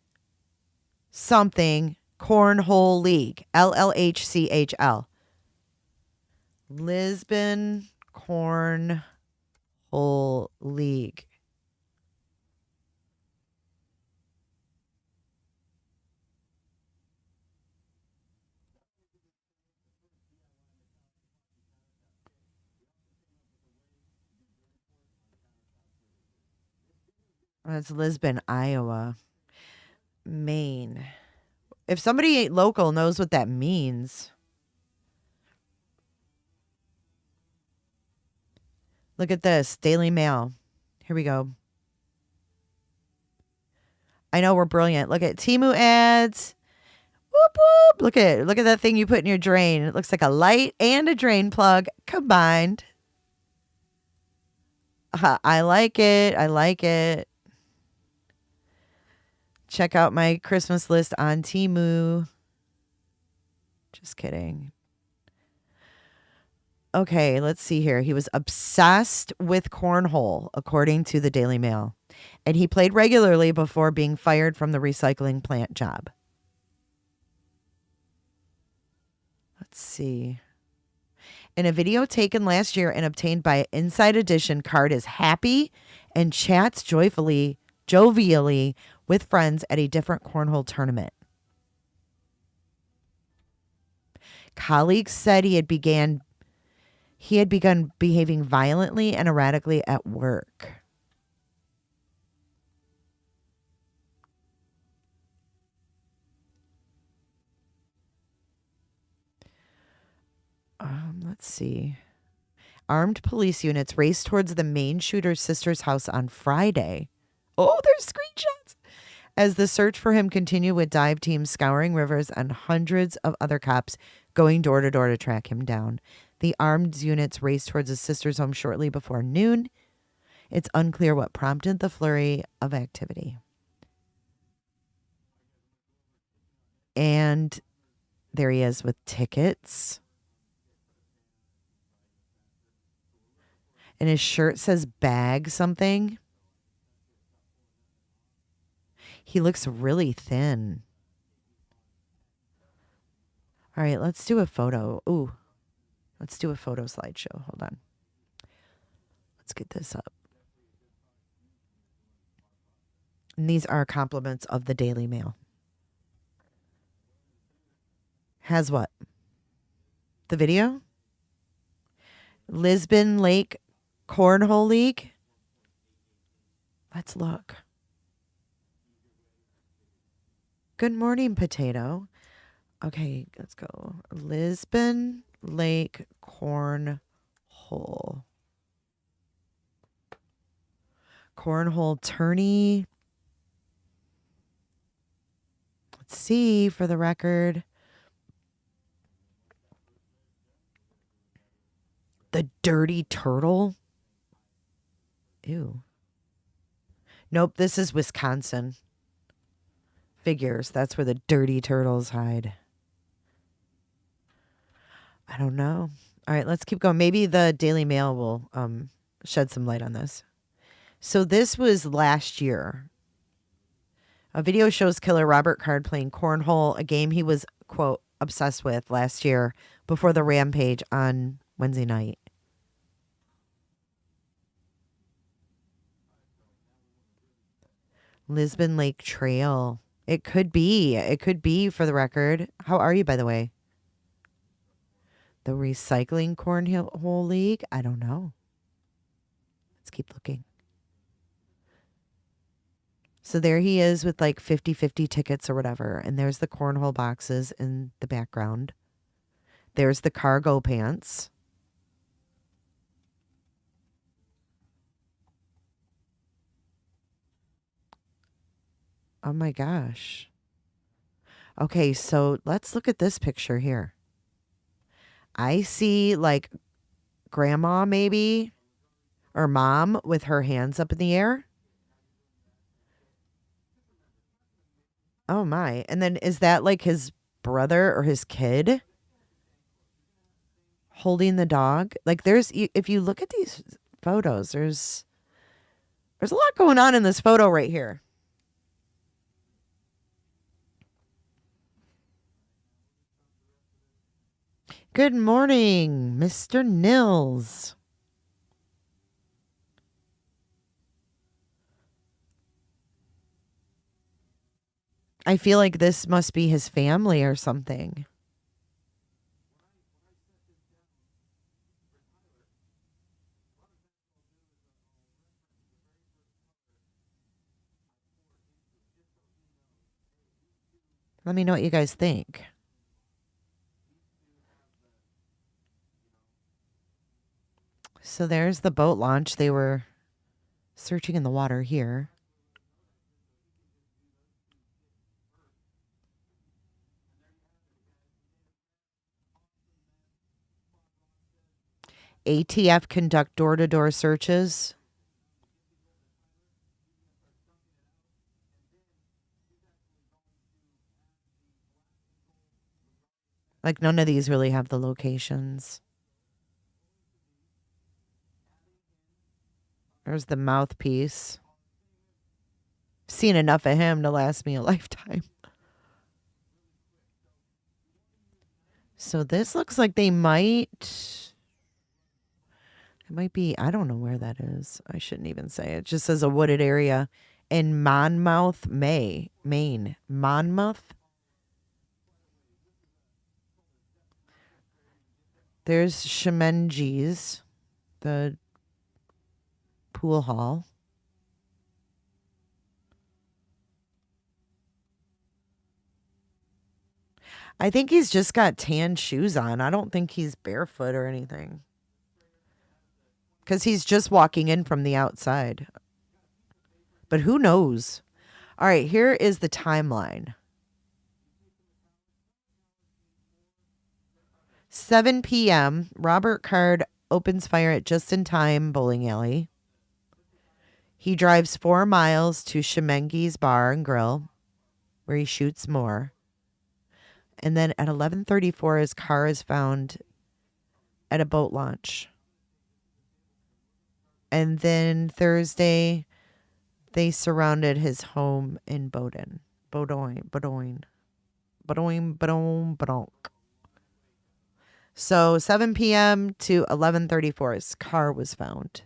Cornhole League. LLHCHL. Lisbon Cornhole League. That's Lisbon, Iowa. Maine. If somebody ain't local knows what that means. Look at this. Daily Mail. Here we go. I know we're brilliant. Look at Temu ads. Whoop whoop. Look at that thing you put in your drain. It looks like a light and a drain plug combined. I like it. I like it. Check out my Christmas list on Temu. Just kidding. Okay, let's see here. He was obsessed with cornhole, according to the Daily Mail. And he played regularly before being fired from the recycling plant job. Let's see. In a video taken last year and obtained by Inside Edition, Card is happy and chats jovially with friends at a different cornhole tournament. Colleagues said he had begun behaving violently and erratically at work. Let's see. Armed police units raced towards the Maine shooter's sister's house on Friday. Oh, there's screenshots. As the search for him continued with dive teams scouring rivers and hundreds of other cops going door to door to track him down. The armed units raced towards his sister's home shortly before noon. It's unclear what prompted the flurry of activity. And there he is with tickets. And his shirt says bag something. He looks really thin. All right, let's do a photo. Ooh, let's do a photo slideshow. Hold on. Let's get this up. And these are compliments of the Daily Mail. Has what? The video? Lisbon Lake Cornhole League? Let's look. Good morning, potato. Okay, let's go. Lisbon Lake Cornhole. Cornhole tourney. Let's see for the record. The Dirty Turtle. Ew. Nope, this is Wisconsin. Figures. That's where the dirty turtles hide. I don't know. All right, let's keep going. Maybe the Daily Mail will shed some light on this. So this was last year. A video shows killer Robert Card playing cornhole, a game he was, quote, obsessed with last year before the rampage on Wednesday night. Lisbon Lake Trail. It could be. It could be, for the record. How are you, by the way? The Recycling Cornhole League? I don't know. Let's keep looking. So there he is with like 50-50 tickets or whatever. And there's the cornhole boxes in the background. There's the cargo pants. Oh my gosh. Okay, so let's look at this picture here. I see like grandma maybe, or mom with her hands up in the air. Oh my. And then is that like his brother or his kid holding the dog? Like if you look at these photos, there's a lot going on in this photo right here. Good morning, Mr. Nils. I feel like this must be his family or something. Let me know what you guys think. So there's the boat launch. They were searching in the water here. ATF conduct door-to-door searches. Like none of these really have the locations. There's the mouthpiece. Seen enough of him to last me a lifetime. So this looks like they might... It might be... I don't know where that is. I shouldn't even say it. It just says a wooded area in Monmouth, Maine. Monmouth? There's Shemenges, the pool hall. I think he's just got tan shoes on. I don't think he's barefoot or anything. Because he's just walking in from the outside. But who knows? All right, here is the timeline. 7 p.m., Robert Card opens fire at Just in Time Bowling Alley. He drives 4 miles to Shemenges Bar and Grill, where he shoots more. And then at 11:34, his car is found at a boat launch. And then Thursday, they surrounded his home in Bowdoin. So 7 p.m. to 11:34, his car was found.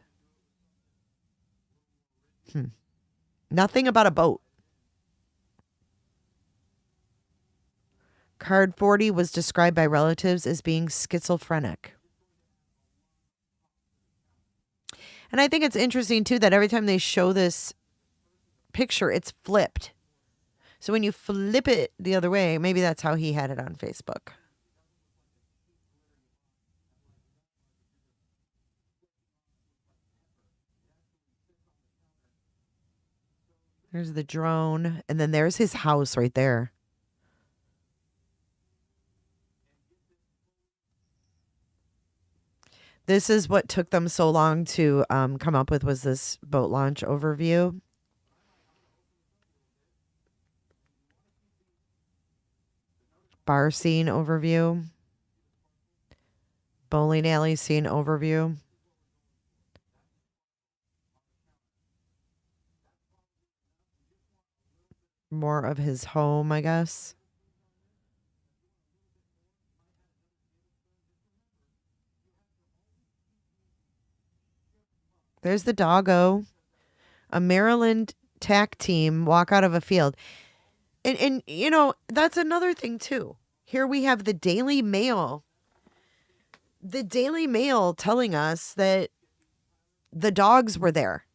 Nothing about a boat. Card 40 was described by relatives as being schizophrenic. And I think it's interesting, too, that every time they show this picture, it's flipped. So when you flip it the other way, maybe that's how he had it on Facebook. There's the drone. And then there's his house right there. This is what took them so long to come up with, was this boat launch overview. Bar scene overview. Bowling alley scene overview. More of his home, I guess. There's the doggo. A Maryland tack team walk out of a field. And you know, that's another thing too. Here we have the Daily Mail. The Daily Mail telling us that the dogs were there.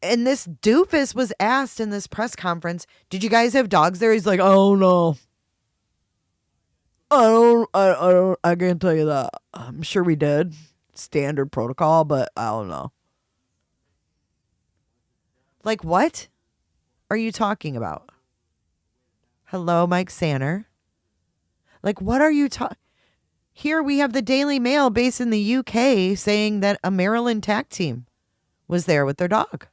And this doofus was asked in this press conference, did you guys have dogs there? He's like, oh no. I can't tell you that. I'm sure we did. Standard protocol, but I don't know. Like, what are you talking about? Hello, Mike Sanner. Like, what are you talking? Here we have the Daily Mail based in the UK saying that a Maryland tack team was there with their dog.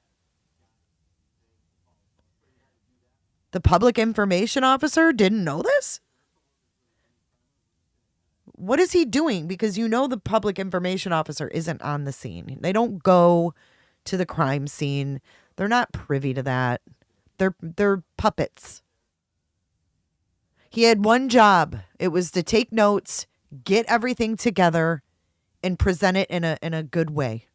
The public information officer didn't know this? What is he doing? Because you know the public information officer isn't on the scene. They don't go to the crime scene. They're not privy to that. They're puppets. He had one job. It was to take notes, get everything together, and present it in a good way.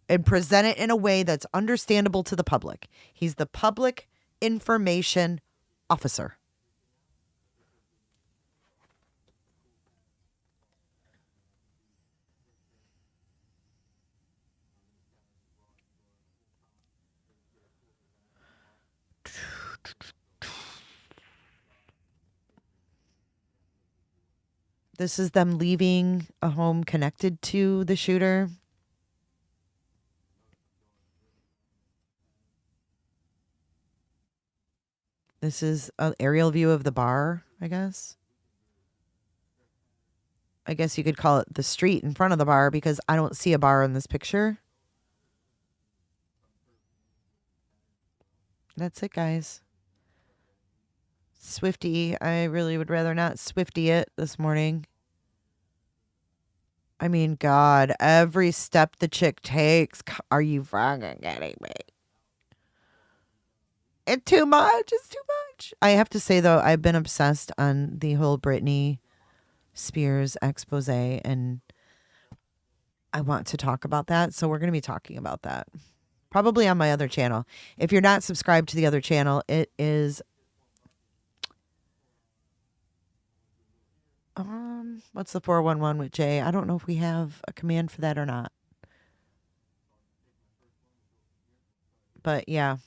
And present it in a way that's understandable to the public. He's the public information officer. This is them leaving a home connected to the shooter. This is an aerial view of the bar, I guess. I guess you could call it the street in front of the bar because I don't see a bar in this picture. That's it, guys. Swifty. I really would rather not Swifty it this morning. I mean, God, every step the chick takes. Are you fucking kidding me? It's too much. It's too much. I have to say, though, I've been obsessed on the whole Britney Spears expose, and I want to talk about that. So we're going to be talking about that probably on my other channel. If you're not subscribed to the other channel, it is what's the 411 with Jay? I don't know if we have a command for that or not. But yeah,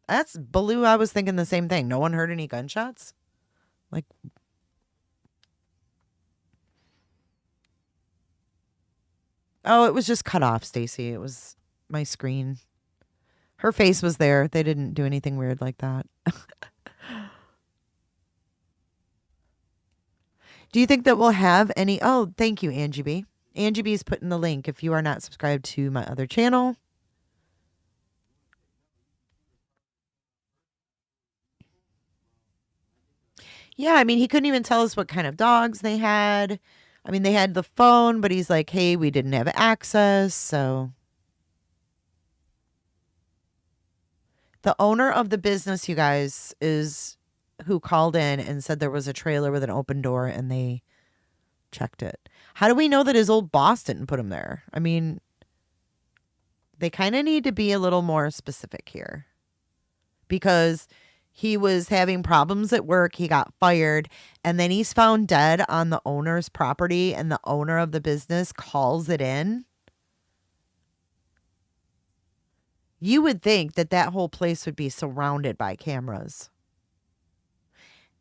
that's Baloo. I was thinking the same thing. No one heard any gunshots? Like, oh, it was just cut off, Stacy. It was my screen. Her face was there. They didn't do anything weird like that. Do you think that we'll have any? Oh, thank you, Angie B. Angie B is putting the link if you are not subscribed to my other channel. Yeah, I mean, he couldn't even tell us what kind of dogs they had. I mean, they had the phone, but he's like, hey, we didn't have access, so. The owner of the business, you guys, is who called in and said there was a trailer with an open door and they checked it. How do we know that his old boss didn't put him there? I mean, they kind of need to be a little more specific here because he was having problems at work. He got fired and then he's found dead on the owner's property and the owner of the business calls it in. You would think that that whole place would be surrounded by cameras.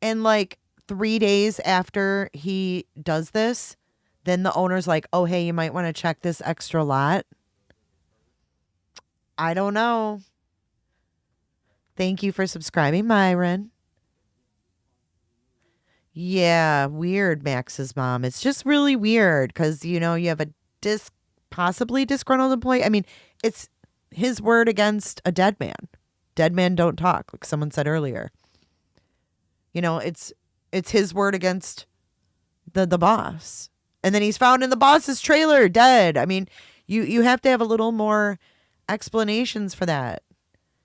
And like 3 days after he does this, then the owner's like, oh, hey, you might want to check this extra lot. I don't know. Thank you for subscribing, Myron. Yeah, weird, Max's mom. It's just really weird because, you know, you have a possibly disgruntled employee. I mean, it's his word against a dead man. Dead men don't talk, like someone said earlier. You know, it's his word against the boss. And then he's found in the boss's trailer, dead. I mean, you have to have a little more explanations for that.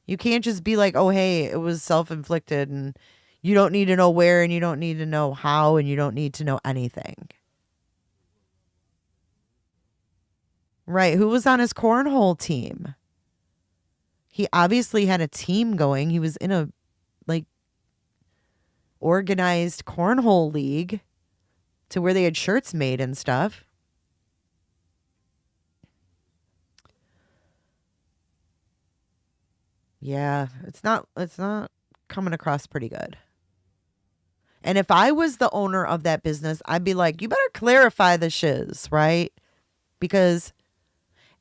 You can't just be like, oh, hey, it was self-inflicted, and you don't need to know where, and you don't need to know how, and you don't need to know anything. Right. Who was on his cornhole team? He obviously had a team going. He was in a, like, organized cornhole league to where they had shirts made and stuff. Yeah, it's not coming across pretty good. And if I was the owner of that business, I'd be like, you better clarify the shiz, right? Because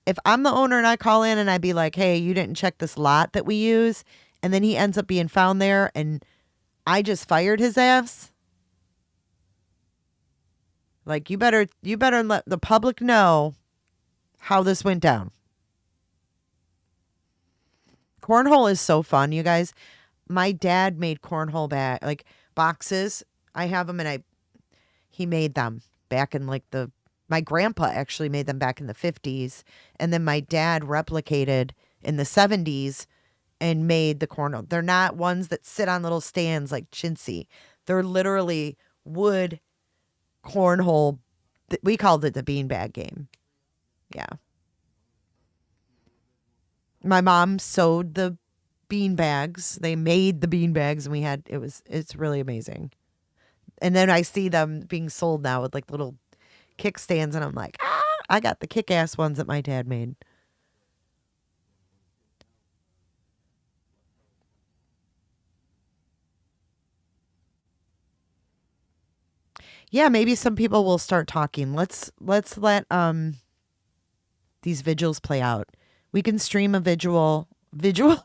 if I'm the owner and I call in and I'd be like, hey, you didn't check this lot that we use, and then he ends up being found there and I just fired his ass. Like, you better let the public know how this went down. Cornhole is so fun, you guys. My dad made cornhole boxes. I have them, and he made them back in my grandpa actually made them back in the 50s, and then my dad replicated in the 70s and made the cornhole. They're not ones that sit on little stands like chintzy. They're literally wood cornhole. We called it the beanbag game. Yeah. My mom sewed the bean bags. They made the bean bags, and it's really amazing. And then I see them being sold now with like little kickstands, and I'm like, I got the kick-ass ones that my dad made. Yeah, maybe some people will start talking. Let's let these vigils play out. We can stream a vigil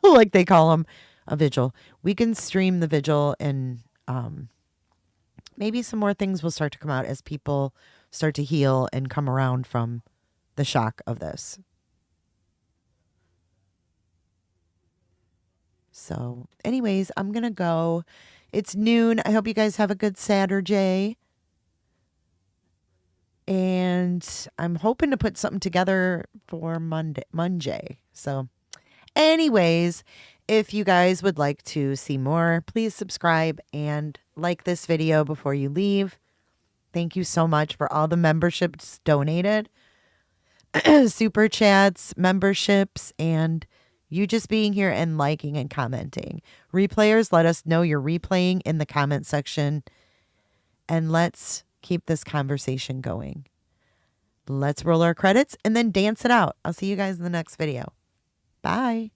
like they call them, a vigil. We can stream the vigil, and maybe some more things will start to come out as people start to heal and come around from the shock of this. So anyways, I'm going to go. It's noon. I hope you guys have a good Saturday. And I'm hoping to put something together for Monday. So anyways, if you guys would like to see more, please subscribe and like this video before you leave. Thank you so much for all the memberships donated, super chats, memberships, and you just being here and liking and commenting. Replayers, let us know you're replaying in the comment section, and let's keep this conversation going. Let's roll our credits and then dance it out. I'll see you guys in the next video. Bye.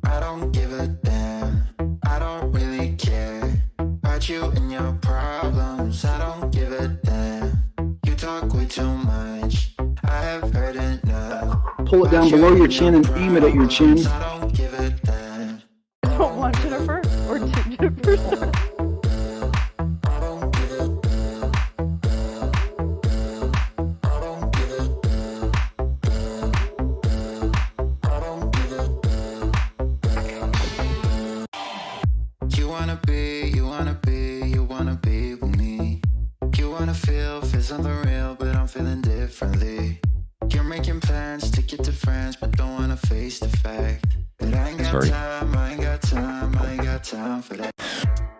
I don't give a damn, I don't really care about you and your problems. I don't give a damn, you talk way too much, I have heard enough. Pull it down below your chin and aim it at your chin. I don't give a damn. I don't want Jennifer or two Jennifers. Feel something real, but I'm feeling differently. You're making plans to get to friends, but don't wanna face the fact that I ain't got time, I ain't got time, I ain't got time for that.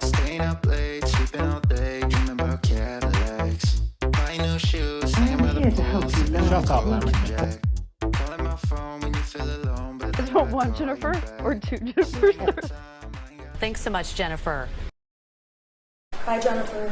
Staying up late, sleeping all day, dreaming about Cadillacs. Buying new shoes, hanging by the pool. Shut up, Lemon. Calling my phone when you feel alone, but I don't want Jennifer or two Jennifers. Thanks so much, Jennifer. Bye, Jennifer.